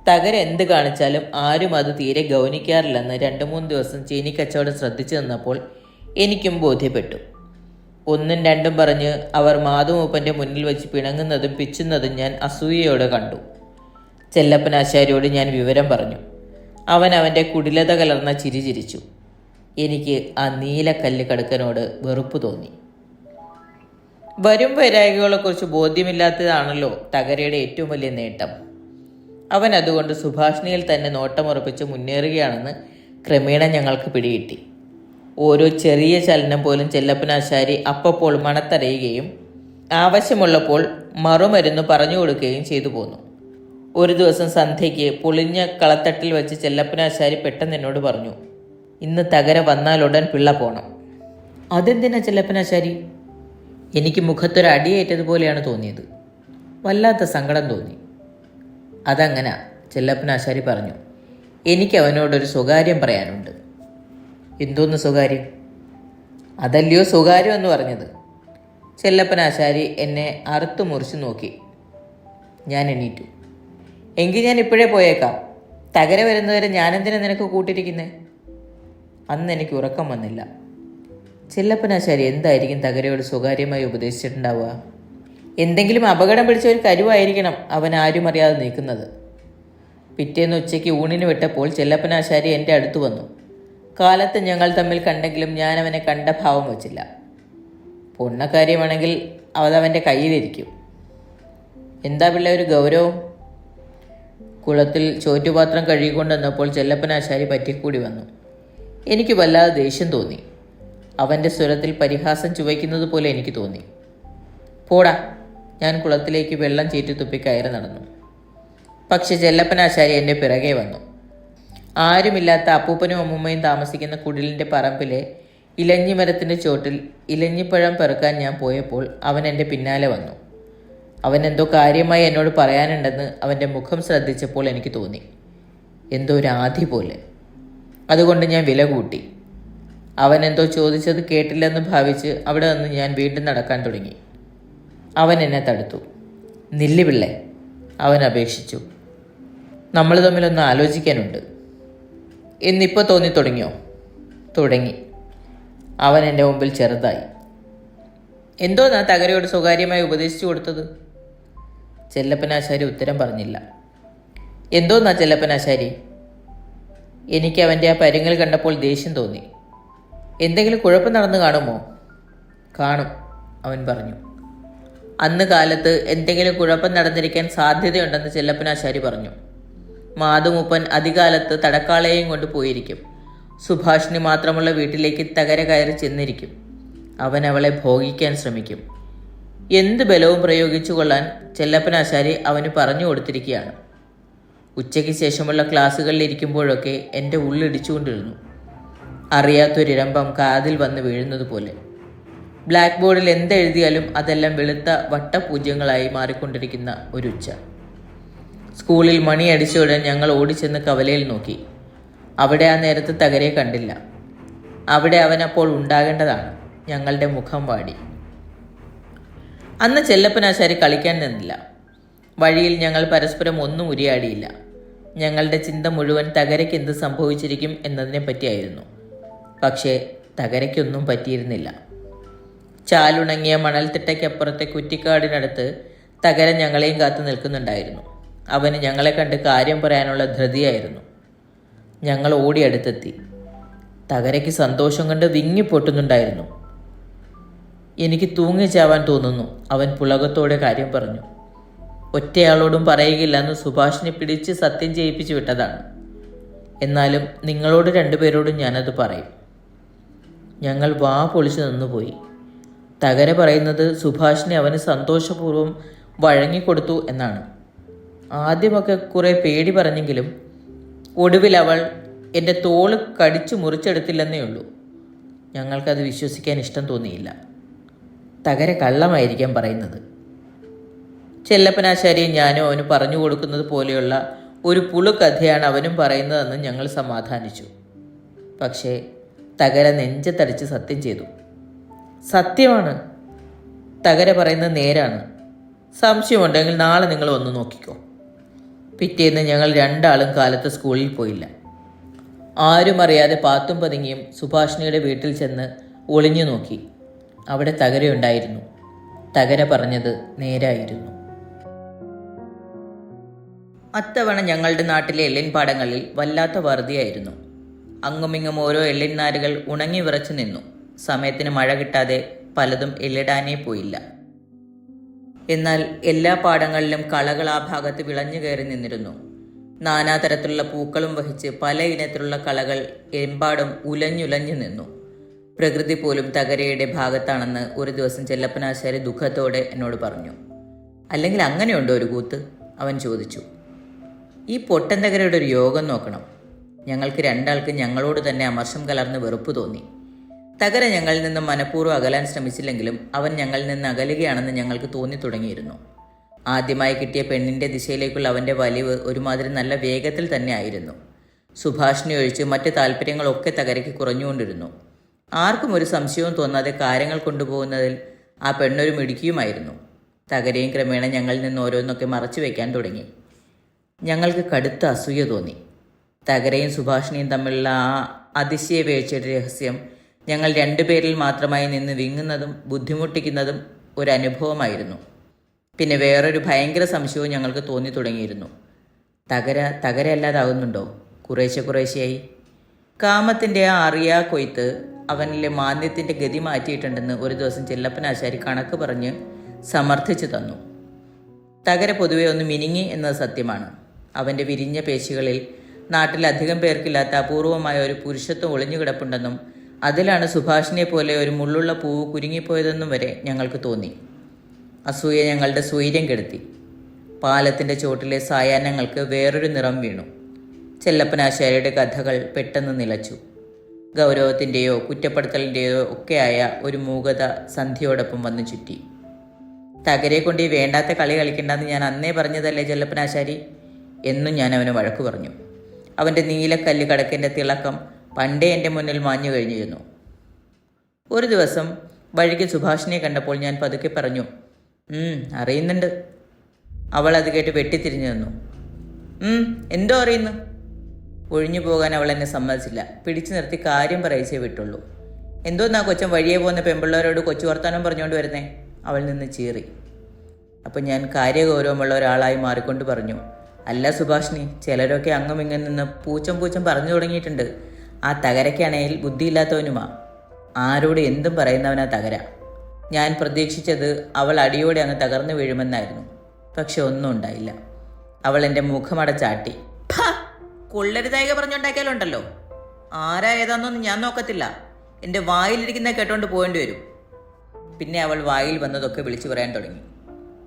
തകര എന്ത് കാണിച്ചാലും ആരും അത് തീരെ ഗൗനിക്കാറില്ലെന്ന് 2-3 ദിവസം ചീനിക്കച്ചവടം ശ്രദ്ധിച്ചു നിന്നപ്പോൾ എനിക്കും ബോധ്യപ്പെട്ടു. 1-2 പറഞ്ഞ് അവർ മാതുമൂപ്പൻ്റെ മുന്നിൽ വെച്ച് പിണങ്ങുന്നതും പിച്ചുന്നതും ഞാൻ അസൂയയോടെ കണ്ടു. ചെല്ലപ്പനാശാരിയോട് ഞാൻ വിവരം പറഞ്ഞു. അവൻ അവൻ്റെ കുടിലത കലർന്ന ചിരി ചിരിച്ചു. എനിക്ക് ആ നീലക്കല്ല് കടുക്കനോട് വെറുപ്പ് തോന്നി. വരും വരായികളെക്കുറിച്ച് ബോധ്യമില്ലാത്തതാണല്ലോ തകരയുടെ ഏറ്റവും വലിയ നേട്ടം. അവൻ അതുകൊണ്ട് സുഭാഷിണിയിൽ തന്നെ നോട്ടമുറപ്പിച്ച് മുന്നേറുകയാണെന്ന് ക്രമേണ ഞങ്ങൾക്ക് പിടികിട്ടി. ഓരോ ചെറിയ ചലനം പോലും ചെല്ലപ്പനാശാരി അപ്പോൾ മണത്തറിയുകയും ആവശ്യമുള്ളപ്പോൾ മറുമരുന്ന് പറഞ്ഞു കൊടുക്കുകയും ചെയ്തു പോന്നു. ഒരു ദിവസം സന്ധ്യയ്ക്ക് പൊളിഞ്ഞ കളത്തട്ടിൽ വെച്ച് ചെല്ലപ്പനാശാരി പെട്ടെന്ന് എന്നോട് പറഞ്ഞു, ഇന്ന് തകര വന്നാലുടൻ പിള്ള പോണം. അതെന്തിനാ ചെല്ലപ്പനാശാരി? എനിക്ക് മുഖത്തൊരു അടിയേറ്റതുപോലെയാണ് തോന്നിയത്. വല്ലാത്ത സങ്കടം തോന്നി. അതങ്ങനെ, ചെല്ലപ്പനാശാരി പറഞ്ഞു. എനിക്ക് അവനോടൊരു സ്വകാര്യം പറയാനുണ്ട്. എന്തോന്ന് സ്വകാര്യം? അതല്ലയോ സ്വകാര്യം എന്ന് പറഞ്ഞത്. ചെല്ലപ്പനാശാരി എന്നെ അറുത്തു മുറിച്ച് നോക്കി. ഞാൻ എണീറ്റു. എങ്കിൽ ഞാൻ ഇപ്പോഴേ പോയേക്കാം. തകര വരുന്നവരെ ഞാനെന്തിനാ നിനക്ക് കൂട്ടിരിക്കുന്നേ? അന്ന് എനിക്ക് ഉറക്കം വന്നില്ല. ചെല്ലപ്പനാശാരി എന്തായിരിക്കും തകരയോട് സ്വകാര്യമായി ഉപദേശിച്ചിട്ടുണ്ടാവുക? എന്തെങ്കിലും അപകടം പിടിച്ച ഒരു കരുവായിരിക്കണം അവൻ ആരും അറിയാതെ നീക്കുന്നത്. പിറ്റേന്ന് ഉച്ചയ്ക്ക് ഊണിന് വിട്ടപ്പോൾ ചെല്ലപ്പനാശാരി എൻ്റെ അടുത്ത് വന്നു. കാലത്ത് ഞങ്ങൾ തമ്മിൽ കണ്ടെങ്കിലും ഞാൻ അവനെ കണ്ട ഭാവം വച്ചില്ല. പൊണ്ണക്കാര്യമാണെങ്കിൽ അതവൻ്റെ കയ്യിലിരിക്കും. എന്താ പിള്ളേ ഒരു ഗൗരവം? കുളത്തിൽ ചോറ്റുപാത്രം കഴുകിക്കൊണ്ടുവന്നപ്പോൾ ചെല്ലപ്പനാശാരി പറ്റിക്കൂടി വന്നു. എനിക്ക് വല്ലാതെ ദേഷ്യം തോന്നി. അവൻ്റെ സ്വരത്തിൽ പരിഹാസം ചുവയ്ക്കുന്നത് പോലെ എനിക്ക് തോന്നി. പോടാ, ഞാൻ കുളത്തിലേക്ക് വെള്ളം ചീറ്റിത്തുപ്പി കയറി നടന്നു. പക്ഷെ ചെല്ലപ്പനാശാരി എൻ്റെ പിറകെ വന്നു. ആരുമില്ലാത്ത അപ്പൂപ്പനും അമ്മൂമ്മയും താമസിക്കുന്ന കുടിലിൻ്റെ പറമ്പിലെ ഇലഞ്ഞിമരത്തിൻ്റെ ചോട്ടിൽ ഇലഞ്ഞിപ്പഴം പെറുക്കാൻ ഞാൻ പോയപ്പോൾ അവൻ എൻ്റെ പിന്നാലെ വന്നു. അവൻ എന്തോ കാര്യമായി എന്നോട് പറയാനുണ്ടെന്ന് അവൻ്റെ മുഖം ശ്രദ്ധിച്ചപ്പോൾ എനിക്ക് തോന്നി. എന്തോ ഒരു ആധി പോലെ. അതുകൊണ്ട് ഞാൻ വില കൂട്ടി. അവൻ എന്തോ ചോദിച്ചത് കേട്ടില്ലെന്ന് ഭാവിച്ച് അവിടെ നിന്ന് ഞാൻ വീണ്ടും നടക്കാൻ തുടങ്ങി. അവൻ എന്നെ തടുത്തു. നില്ല് പിള്ളേ, അവൻ അപേക്ഷിച്ചു. നമ്മൾ തമ്മിലൊന്ന് ആലോചിക്കാനുണ്ട്. എന്നിപ്പോൾ തോന്നി തുടങ്ങിയോ? തുടങ്ങി. അവൻ എൻ്റെ മുമ്പിൽ ചെറുതായി. എന്തോന്നാ തകരയോട് സ്വകാര്യമായി ഉപദേശിച്ചു കൊടുത്തത്? ചെല്ലപ്പനാശാരി ഉത്തരം പറഞ്ഞില്ല. എന്തോന്നാ ചെല്ലപ്പനാശാരി? എനിക്ക് അവൻ്റെ ആ പരുങ്ങൽ കണ്ടപ്പോൾ ദേഷ്യം തോന്നി. എന്തെങ്കിലും കുഴപ്പം നടന്നു കാണുമോ? കാണും, അവൻ പറഞ്ഞു. അന്ന് കാലത്ത് എന്തെങ്കിലും കുഴപ്പം നടന്നിരിക്കാൻ സാധ്യതയുണ്ടെന്ന് ചെല്ലപ്പനാശാരി പറഞ്ഞു. മാതുമൂപ്പൻ അധികാലത്ത് തടക്കാളയെയും കൊണ്ട് പോയിരിക്കും. സുഭാഷിണി മാത്രമുള്ള വീട്ടിലേക്ക് തകര കയറി ചെന്നിരിക്കും. അവൻ അവളെ ഭോഗിക്കാൻ ശ്രമിക്കും. എന്ത് ബലവും പ്രയോഗിച്ചു കൊള്ളാൻ ചെല്ലപ്പനാശാരി അവന് പറഞ്ഞു കൊടുത്തിരിക്കുകയാണ്. ഉച്ചയ്ക്ക് ശേഷമുള്ള ക്ലാസ്സുകളിൽ ഇരിക്കുമ്പോഴൊക്കെ എൻ്റെ ഉള്ളിടിച്ചുകൊണ്ടിരുന്നു. അറിയാത്തൊരിരമ്പം കാതിൽ വന്ന് വീഴുന്നത് പോലെ. ബ്ലാക്ക് ബോർഡിൽ എന്തെഴുതിയാലും അതെല്ലാം വെളുത്ത വട്ടപൂജ്യങ്ങളായി മാറിക്കൊണ്ടിരിക്കുന്ന ഒരു ഉച്ച. സ്കൂളിൽ മണി അടിച്ചയുടൻ ഞങ്ങൾ ഓടിച്ചെന്ന് കവലയിൽ നോക്കി. അവിടെ ആ നേരത്ത് തകരയെ കണ്ടില്ല. അവിടെ അവനപ്പോൾ ഉണ്ടാകേണ്ടതാണ്. ഞങ്ങളുടെ മുഖം വാടി. അന്ന് ചെല്ലപ്പനാശാരി കളിക്കാൻ നിന്നില്ല. വഴിയിൽ ഞങ്ങൾ പരസ്പരം ഒന്നും ഉരിയാടിയില്ല. ഞങ്ങളുടെ ചിന്ത മുഴുവൻ തകരയ്ക്ക് എന്ത് സംഭവിച്ചിരിക്കും എന്നതിനെ പറ്റിയായിരുന്നു. പക്ഷേ തകരയ്ക്കൊന്നും പറ്റിയിരുന്നില്ല. ചാലുണങ്ങിയ മണൽത്തിട്ടയ്ക്കപ്പുറത്തെ കുറ്റിക്കാടിനടുത്ത് തകര ഞങ്ങളെയും കാത്തു നിൽക്കുന്നുണ്ടായിരുന്നു. അവന് ഞങ്ങളെ കണ്ട് കാര്യം പറയാനുള്ള ധൃതിയായിരുന്നു. ഞങ്ങൾ ഓടിയടുത്തെത്തി. തകരയ്ക്ക് സന്തോഷം കണ്ട് വിങ്ങിപ്പൊട്ടുന്നുണ്ടായിരുന്നു. എനിക്ക് തൂങ്ങിച്ചാവാൻ തോന്നുന്നു, അവൻ പുളകത്തോടെ കാര്യം പറഞ്ഞു. ഒറ്റയാളോടും പറയുകയില്ലെന്ന് സുഭാഷിനെ പിടിച്ച് സത്യം ചെയ്യിപ്പിച്ചു വിട്ടതാണ്. എന്നാലും നിങ്ങളോട് രണ്ടുപേരോടും ഞാനത് പറയും. ഞങ്ങൾ വാ പൊളിച്ചു നിന്നുപോയി. തകര പറയുന്നത് സുഭാഷിനെ അവന് സന്തോഷപൂർവ്വം വഴങ്ങിക്കൊടുത്തു എന്നാണ്. ആദ്യമൊക്കെ കുറേ പേടി പറഞ്ഞെങ്കിലും ഒടുവിൽ അവൾ എൻ്റെ തോള് കടിച്ചു മുറിച്ചെടുത്തില്ലെന്നേ ഉള്ളൂ. ഞങ്ങൾക്കത് വിശ്വസിക്കാൻ ഇഷ്ടം തോന്നിയില്ല. തകര കള്ളമായിരിക്കാൻ പറയുന്നത്. ചെല്ലപ്പനാശാരിയും ഞാനും അവന് പറഞ്ഞു കൊടുക്കുന്നത് പോലെയുള്ള ഒരു പുളുകഥയാണ് അവനും പറയുന്നതെന്ന് ഞങ്ങൾ സമാധാനിച്ചു. പക്ഷേ തകര നെഞ്ചത്തടിച്ച് സത്യം ചെയ്തു. സത്യമാണ്, തകര പറയുന്നത് നേരാണ്. സംശയമുണ്ടെങ്കിൽ നാളെ നിങ്ങൾ ഒന്ന് നോക്കിക്കോ. പിറ്റേന്ന് ഞങ്ങൾ രണ്ടാളും കാലത്ത് സ്കൂളിൽ പോയില്ല. ആരും അറിയാതെ പാത്തും പതുങ്ങിയും സുഭാഷിണിയുടെ വീട്ടിൽ ചെന്ന് ഒളിഞ്ഞു നോക്കി. അവിടെ തകരയുണ്ടായിരുന്നു. തകര പറഞ്ഞത് നേരായിരുന്നു. അത്തവണ ഞങ്ങളുടെ നാട്ടിലെ എള്ളിൻ പാടങ്ങളിൽ വല്ലാത്ത വറുതിയായിരുന്നു. അങ്ങുമിങ്ങും ഓരോ എള്ളിൻ നാരുകൾ ഉണങ്ങി വിറച്ചു നിന്നു. സമയത്തിന് മഴ കിട്ടാതെ പലതും എള്ളിടാനേ പോയില്ല. എന്നാൽ എല്ലാ പാടങ്ങളിലും കളകൾ ആ ഭാഗത്ത് വിളഞ്ഞു കയറി നിന്നിരുന്നു. നാനാതരത്തിലുള്ള പൂക്കളും വഹിച്ച് പല ഇനത്തിലുള്ള കളകൾ എമ്പാടും ഉലഞ്ഞുലഞ്ഞു നിന്നു. പ്രകൃതി പോലും തകരയുടെ ഭാഗത്താണെന്ന് ഒരു ദിവസം ചെല്ലപ്പനാശാരി ദുഃഖത്തോടെ എന്നോട് പറഞ്ഞു. അല്ലെങ്കിൽ അങ്ങനെയുണ്ടോ ഒരു കൂത്ത്? അവൻ ചോദിച്ചു. ഈ പൊട്ടൻ തകരയുടെ ഒരു യോഗം നോക്കണം. ഞങ്ങൾക്ക് രണ്ടാൾക്ക് ഞങ്ങളോട് തന്നെ അമർഷം കലർന്ന് വെറുപ്പ് തോന്നി. തകര ഞങ്ങളിൽ നിന്ന് മനഃപൂർവ്വം അകലാൻ ശ്രമിച്ചില്ലെങ്കിലും അവൻ ഞങ്ങളിൽ നിന്ന് അകലുകയാണെന്ന് ഞങ്ങൾക്ക് തോന്നി തുടങ്ങിയിരുന്നു. ആദ്യമായി കിട്ടിയ പെണ്ണിൻ്റെ ദിശയിലേക്കുള്ള അവൻ്റെ വലിവ് ഒരുമാതിരി നല്ല വേഗത്തിൽ തന്നെ ആയിരുന്നു. സുഭാഷിനെ ഒഴിച്ച് മറ്റ് താല്പര്യങ്ങളൊക്കെ തകരയ്ക്ക് കുറഞ്ഞുകൊണ്ടിരുന്നു. ആർക്കും ഒരു സംശയവും തോന്നാതെ കാര്യങ്ങൾ കൊണ്ടുപോകുന്നതിൽ ആ പെണ്ണൊരു മിടുക്കിയുമായിരുന്നു. തകരയും ക്രമേണ ഞങ്ങളിൽ നിന്ന് ഓരോന്നൊക്കെ മറച്ചു വയ്ക്കാൻ തുടങ്ങി. ഞങ്ങൾക്ക് കടുത്ത അസൂയ തോന്നി. തകരയും സുഭാഷിണിയും തമ്മിലുള്ള ആ അതിശയ വീഴ്ചയുടെ രഹസ്യം ഞങ്ങൾ രണ്ടുപേരിൽ മാത്രമായി നിന്ന് വിങ്ങുന്നതും ബുദ്ധിമുട്ടിക്കുന്നതും ഒരു അനുഭവമായിരുന്നു. പിന്നെ വേറൊരു ഭയങ്കര സംശയവും ഞങ്ങൾക്ക് തോന്നി തുടങ്ങിയിരുന്നു. തകരയല്ലാതാകുന്നുണ്ടോ? കുറേശ്ശെയായി. കാമത്തിൻ്റെ ആ അറിയാ കൊയ്ത്ത് അവനിലെ മാന്യത്തിൻ്റെ ഗതി മാറ്റിയിട്ടുണ്ടെന്ന് ഒരു ദിവസം ചെല്ലപ്പനാശാരി കണക്ക് പറഞ്ഞ് സമർത്ഥിച്ചു തന്നു. തകര പൊതുവെ ഒന്ന് മിനുങ്ങി എന്നത് സത്യമാണ്. അവൻ്റെ വിരിഞ്ഞ പേശികളിൽ നാട്ടിലധികം പേർക്കില്ലാത്ത അപൂർവമായ ഒരു പുരുഷത്വം ഒളിഞ്ഞു കിടപ്പുണ്ടെന്നും അതിലാണ് സുഭാഷിനെ പോലെ ഒരു മുള്ളുള്ള പൂവ് കുരുങ്ങിപ്പോയതെന്നും വരെ ഞങ്ങൾക്ക് തോന്നി. അസൂയ ഞങ്ങളുടെ സ്വൈര്യം കെടുത്തി. പാലത്തിൻ്റെ ചോട്ടിലെ സായാഹ്നങ്ങൾക്ക് വേറൊരു നിറം വീണു. ചെല്ലപ്പനാശാരിയുടെ കഥകൾ പെട്ടെന്ന് നിലച്ചു. ഗൗരവത്തിൻ്റെയോ കുറ്റപ്പെടുത്തലിൻ്റെയോ ഒക്കെയായ ഒരു മൂകത സന്ധ്യയോടൊപ്പം വന്നു ചുറ്റി. തകരെ കൊണ്ട് ഈ വേണ്ടാത്ത കളി കളിക്കണ്ടെന്ന് ഞാൻ അന്നേ പറഞ്ഞതല്ലേ ചെല്ലപ്പനാശാരി എന്നും ഞാൻ അവന് വഴക്കു പറഞ്ഞു. അവൻ്റെ നീലക്കല്ല് കടക്കിൻ്റെ തിളക്കം പണ്ടേ എൻ്റെ മുന്നിൽ മാഞ്ഞു കഴിഞ്ഞിരുന്നു. ഒരു ദിവസം വഴിക്ക് സുഭാഷിനെ കണ്ടപ്പോൾ ഞാൻ പതുക്കെ പറഞ്ഞു, അറിയുന്നുണ്ട്. അവൾ അത് കേട്ട് വെട്ടിത്തിരിഞ്ഞു നിന്നു. എന്തോ അറിയുന്നു? ഒഴിഞ്ഞു പോകാൻ അവൾ എന്നെ സമ്മതിച്ചില്ല. പിടിച്ചു നിർത്തി കാര്യം പറയിച്ചേ വിട്ടുള്ളൂ. എന്തോന്നാ കൊച്ചൻ വഴിയെ പോകുന്ന പെമ്പിള്ളവരോട് കൊച്ചു വർത്താനം പറഞ്ഞുകൊണ്ട് വരുന്നേ? അവൾ നിന്ന് ചീറി. അപ്പം ഞാൻ കാര്യഗൗരവമുള്ള ഒരാളായി മാറിക്കൊണ്ട് പറഞ്ഞു, അല്ല സുഭാഷിണി, ചിലരൊക്കെ അങ്ങും ഇങ്ങും നിന്ന് പൂച്ചം പറഞ്ഞു തുടങ്ങിയിട്ടുണ്ട്. ആ തകരയ്ക്കാണെങ്കിൽ ബുദ്ധിയില്ലാത്തവനുമാ. ആരോട് എന്തും പറയുന്നവനാ തകര. ഞാൻ പ്രതീക്ഷിച്ചത് അവൾ അടിയോടെ അങ്ങ് തകർന്നു വീഴുമെന്നായിരുന്നു. പക്ഷെ ഒന്നും ഉണ്ടായില്ല. അവൾ എൻ്റെ മുഖമടച്ചാട്ടി. കൊള്ളരുതായിക പറഞ്ഞുണ്ടാക്കിയാലുണ്ടല്ലോ. ആരാ ഏതാന്നൊന്നും ഞാൻ നോക്കത്തില്ല. എൻ്റെ വായിലിരിക്കുന്ന കേട്ടോണ്ട് പോകേണ്ടി വരും. പിന്നെ അവൾ വായിൽ വന്നതൊക്കെ വിളിച്ചു പറയാൻ തുടങ്ങി.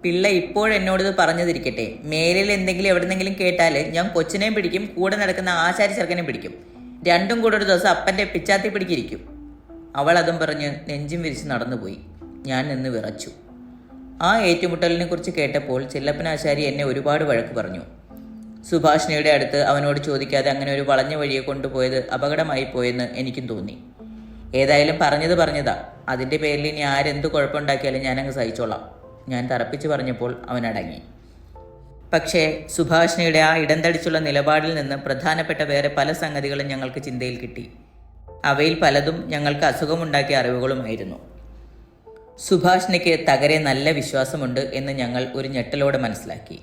പിള്ള ഇപ്പോഴെന്നോടിത് പറഞ്ഞതിരിക്കട്ടെ, മേലിൽ എന്തെങ്കിലും എവിടെന്നെങ്കിലും കേട്ടാൽ ഞാൻ കൊച്ചിനെയും പിടിക്കും, കൂടെ നടക്കുന്ന ആശാരി ചെറുക്കനെയും പിടിക്കും. രണ്ടും കൂടെ ഒരു ദിവസം അപ്പൻ്റെ പിച്ചാത്തി പിടിക്കിരിക്കും. അവൾ അതും പറഞ്ഞ് നെഞ്ചും വിരിച്ച് നടന്നുപോയി. ഞാൻ നിന്ന് വിറച്ചു. ആ ഏറ്റുമുട്ടലിനെ കുറിച്ച് കേട്ടപ്പോൾ ചെല്ലപ്പനാശാരി എന്നെ ഒരുപാട് വഴക്ക് പറഞ്ഞു. സുഭാഷിണിയുടെ അടുത്ത് അവനോട് ചോദിക്കാതെ അങ്ങനെ ഒരു വളഞ്ഞ വഴിയെ കൊണ്ടുപോയത് അപകടമായി പോയെന്ന് എനിക്കും തോന്നി. ഏതായാലും പറഞ്ഞതാ. അതിൻ്റെ പേരിൽ ഇനി ആരെന്ത് കുഴപ്പമുണ്ടാക്കിയാലും ഞാനങ്ങ് സഹിച്ചോളാം. ഞാൻ തറപ്പിച്ച് പറഞ്ഞപ്പോൾ അവൻ അടങ്ങി. പക്ഷേ സുഭാഷിണിയുടെ ആ ഇടംതടിച്ചുള്ള നിലപാടിൽ നിന്ന് പ്രധാനപ്പെട്ട വേറെ പല സംഗതികളും ഞങ്ങൾക്ക് ചിന്തയിൽ കിട്ടി. അവയിൽ പലതും ഞങ്ങൾക്ക് അസുഖമുണ്ടാക്കിയ അറിവുകളുമായിരുന്നു. സുഭാഷിണിക്ക് തകരെ നല്ല വിശ്വാസമുണ്ട് എന്ന് ഞങ്ങൾ ഒരു ഞെട്ടലോടെ മനസ്സിലാക്കി.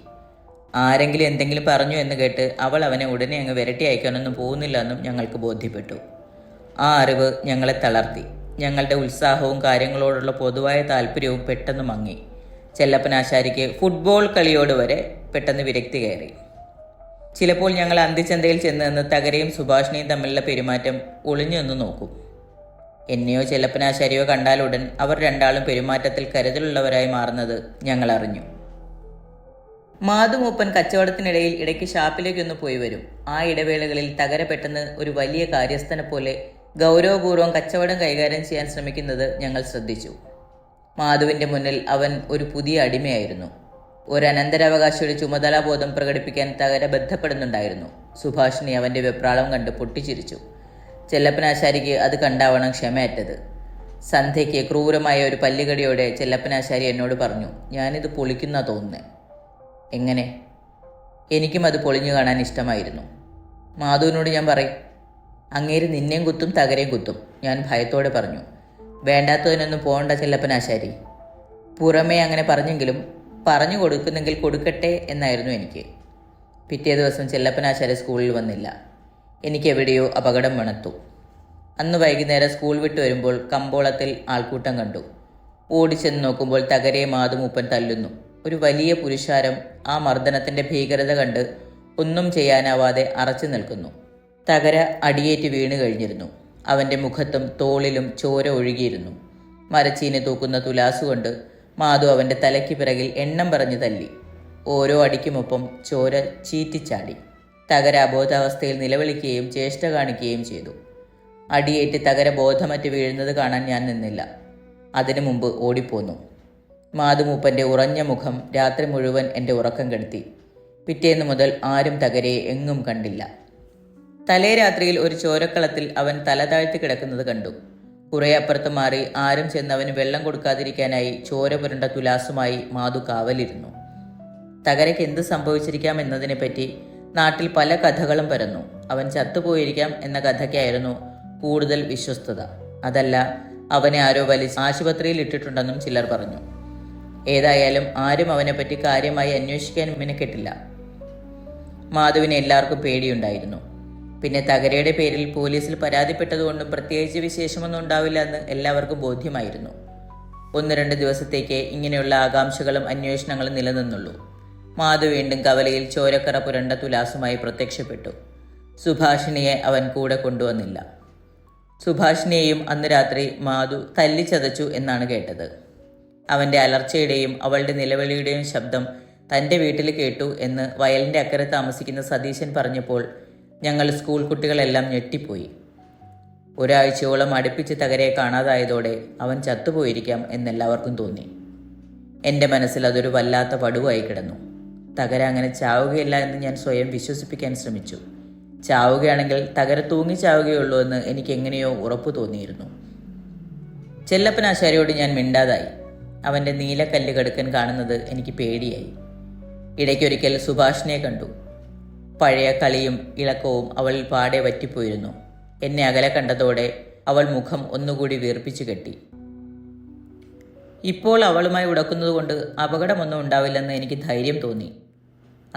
ആരെങ്കിലും എന്തെങ്കിലും പറഞ്ഞു എന്ന് കേട്ട് അവൾ അവനെ ഉടനെ അങ്ങ് വിരട്ടി അയക്കാനൊന്നും പോകുന്നില്ല എന്നും ഞങ്ങൾക്ക് ബോധ്യപ്പെട്ടു. ആ അറിവ് ഞങ്ങളെ തളർത്തി. ഞങ്ങളുടെ ഉത്സാഹവും കാര്യങ്ങളോടുള്ള പൊതുവായ താല്പര്യവും പെട്ടെന്ന് മങ്ങി. ചെല്ലപ്പനാശാരിക്ക് ഫുട്ബോൾ കളിയോട് വരെ പെട്ടെന്ന് വിരക്തി കയറി. ചിലപ്പോൾ ഞങ്ങൾ അന്തിച്ചന്തയിൽ ചെന്ന് നിന്ന് തകരയും സുഭാഷിണിയും തമ്മിലുള്ള പെരുമാറ്റം ഒളിഞ്ഞു നിന്ന് നോക്കും. എന്നെയോ ചെല്ലപ്പനാശാരിയോ കണ്ടാലുടൻ അവർ രണ്ടാളും പെരുമാറ്റത്തിൽ കരുതലുള്ളവരായി മാറുന്നത് ഞങ്ങൾ അറിഞ്ഞു. മാതുമൂപ്പൻ കച്ചവടത്തിനിടയിൽ ഇടയ്ക്ക് ഷാപ്പിലേക്കൊന്ന് പോയി വരും. ആ ഇടവേളകളിൽ തകര പെട്ടെന്ന് ഒരു വലിയ കാര്യസ്ഥനെ പോലെ ഗൗരവപൂർവ്വം കച്ചവടം കൈകാര്യം ചെയ്യാൻ ശ്രമിക്കുന്നത് ഞങ്ങൾ ശ്രദ്ധിച്ചു. മാധുവിൻ്റെ മുന്നിൽ അവൻ ഒരു പുതിയ അടിമയായിരുന്നു. ഒരു അനന്തരാവകാശിയുടെ ചുമതലാബോധം പ്രകടിപ്പിക്കാൻ തകര ബന്ധപ്പെടുന്നുണ്ടായിരുന്നു. സുഭാഷിണി അവൻ്റെ വെപ്രാളം കണ്ട് പൊട്ടിച്ചിരിച്ചു. ചെല്ലപ്പനാശാരിക്ക് അത് കണ്ടാവണം ക്ഷമയറ്റത്. സന്ധ്യയ്ക്ക് ക്രൂരമായ ഒരു പല്ലുകടിയോടെ ചെല്ലപ്പനാശാരി എന്നോട് പറഞ്ഞു, ഞാനിത് പൊളിക്കുന്ന തോന്നുന്നേ. എങ്ങനെ? എനിക്കും അത് പൊളിഞ്ഞു കാണാൻ ഇഷ്ടമായിരുന്നു. മാധുവിനോട് ഞാൻ പറയും, അങ്ങേര് നിന്നെയും കുത്തും തകരയും കുത്തും. ഞാൻ ഭയത്തോടെ പറഞ്ഞു. വേണ്ടാത്തതിനൊന്നും പോകണ്ട ചെല്ലപ്പനാശാരി. പുറമേ അങ്ങനെ പറഞ്ഞെങ്കിലും പറഞ്ഞു കൊടുക്കുന്നെങ്കിൽ കൊടുക്കട്ടെ എന്നായിരുന്നു എനിക്ക്. പിറ്റേ ദിവസം ചെല്ലപ്പനാശാരി സ്കൂളിൽ വന്നില്ല. എനിക്കെവിടെയോ അപകടം മണത്തു. അന്ന് വൈകുന്നേരം സ്കൂൾ വിട്ട് വരുമ്പോൾ കമ്പോളത്തിൽ ആൾക്കൂട്ടം കണ്ടു. ഓടിച്ചെന്ന് നോക്കുമ്പോൾ തകരയെ മാതുമൂപ്പൻ തല്ലുന്നു. ഒരു വലിയ പുരുഷാരം ആ മർദ്ദനത്തിൻ്റെ ഭീകരത കണ്ട് ഒന്നും ചെയ്യാനാവാതെ അറച്ചു നിൽക്കുന്നു. തകര അടിയേറ്റ് വീണ് കഴിഞ്ഞിരുന്നു. അവൻ്റെ മുഖത്തും തോളിലും ചോര ഒഴുകിയിരുന്നു. മരച്ചീനി തൂക്കുന്ന തുലാസുകൊണ്ട് മാധു അവൻ്റെ തലയ്ക്ക് പിറകിൽ എണ്ണം പറഞ്ഞു തല്ലി. ഓരോ അടിക്കുമൊപ്പം ചോര ചീറ്റിച്ചാടി. തകര അബോധാവസ്ഥയിൽ നിലവിളിക്കുകയും ചേഷ്ട കാണിക്കുകയും ചെയ്തു. അടിയേറ്റ് തകര ബോധമറ്റ് വീഴുന്നത് കാണാൻ ഞാൻ നിന്നില്ല. അതിനു മുമ്പ് ഓടിപ്പോന്നു. മാതുമൂപ്പൻ്റെ ഉറഞ്ഞ മുഖം രാത്രി മുഴുവൻ എൻ്റെ ഉറക്കം കെടുത്തി. പിറ്റേന്ന് മുതൽ ആരും തകരയെ എങ്ങും കണ്ടില്ല. തലേ രാത്രിയിൽ ഒരു ചോരക്കളത്തിൽ അവൻ തല താഴ്ത്തി കിടക്കുന്നത് കണ്ടു. കുറേ അപ്പുറത്ത് മാറി ആരും ചെന്നവന് വെള്ളം കൊടുക്കാതിരിക്കാനായി ചോര പുരണ്ട തുലാസുമായി മാധു കാവലിരുന്നു. തകരയ്ക്ക് എന്ത് സംഭവിച്ചിരിക്കാം എന്നതിനെപ്പറ്റി നാട്ടിൽ പല കഥകളും പരന്നു. അവൻ ചത്തുപോയിരിക്കാം എന്ന കഥയ്ക്കായിരുന്നു കൂടുതൽ വിശ്വസ്തത. അതല്ല, അവനെ ആരോ വലിച്ച് ആശുപത്രിയിൽ ഇട്ടിട്ടുണ്ടെന്നും ചിലർ പറഞ്ഞു. ഏതായാലും ആരും അവനെപ്പറ്റി കാര്യമായി അന്വേഷിക്കാൻ മെനക്കെട്ടില്ല. മാധുവിനെ എല്ലാവർക്കും പേടിയുണ്ടായിരുന്നു. പിന്നെ തകരയുടെ പേരിൽ പോലീസിൽ പരാതിപ്പെട്ടതുകൊണ്ടും പ്രത്യേകിച്ച് വിശേഷമൊന്നും ഉണ്ടാവില്ല എന്ന് എല്ലാവർക്കും ബോധ്യമായിരുന്നു. 1-2 ദിവസത്തേക്ക് ഇങ്ങനെയുള്ള ആകാംക്ഷകളും അന്വേഷണങ്ങളും നിലനിന്നുള്ളൂ. മാധു വീണ്ടും കവലയിൽ ചോരക്കറ പുരണ്ട തുലാസുമായി പ്രത്യക്ഷപ്പെട്ടു. സുഭാഷിണിയെ അവൻ കൂടെ കൊണ്ടുവന്നില്ല. സുഭാഷിണിയെയും അന്ന് രാത്രി മാധു തല്ലിച്ചതച്ചു എന്നാണ് കേട്ടത്. അവൻ്റെ അലർച്ചയുടെയും അവളുടെ നിലവിളിയുടെയും ശബ്ദം തൻ്റെ വീട്ടിൽ കേട്ടു എന്ന് വയലിൻ്റെ അക്കരെ താമസിക്കുന്ന സതീശൻ പറഞ്ഞപ്പോൾ ഞങ്ങൾ സ്കൂൾ കുട്ടികളെല്ലാം ഞെട്ടിപ്പോയി. ഒരാഴ്ചയോളം അടുപ്പിച്ച് തകരയെ കാണാതായതോടെ അവൻ ചത്തുപോയിരിക്കാം എന്നെല്ലാവർക്കും തോന്നി. എൻ്റെ മനസ്സിൽ അതൊരു വല്ലാത്ത പടുവായി കിടന്നു. തകര അങ്ങനെ ചാവുകയില്ല എന്ന് ഞാൻ സ്വയം വിശ്വസിപ്പിക്കാൻ ശ്രമിച്ചു. ചാവുകയാണെങ്കിൽ തകര തൂങ്ങി ചാവുകയുള്ളൂ എന്ന് എനിക്ക് എങ്ങനെയോ ഉറപ്പു തോന്നിയിരുന്നു. ചെല്ലപ്പനാശാരിയോട് ഞാൻ മിണ്ടാതായി. അവൻ്റെ നീലക്കല്ല് കടുക്കൻ കാണുന്നത് എനിക്ക് പേടിയായി. ഇടയ്ക്കൊരിക്കൽ സുഭാഷിനെ കണ്ടു. പഴയ കളിയും ഇളക്കവും അവൾ പാടെ വറ്റിപ്പോയിരുന്നു. എന്നെ അകലെ കണ്ടതോടെ അവൾ മുഖം ഒന്നുകൂടി വീർപ്പിച്ചു കെട്ടി. ഇപ്പോൾ അവളുമായി ഉടക്കുന്നതുകൊണ്ട് അപകടമൊന്നും ഉണ്ടാവില്ലെന്ന് എനിക്ക് ധൈര്യം തോന്നി.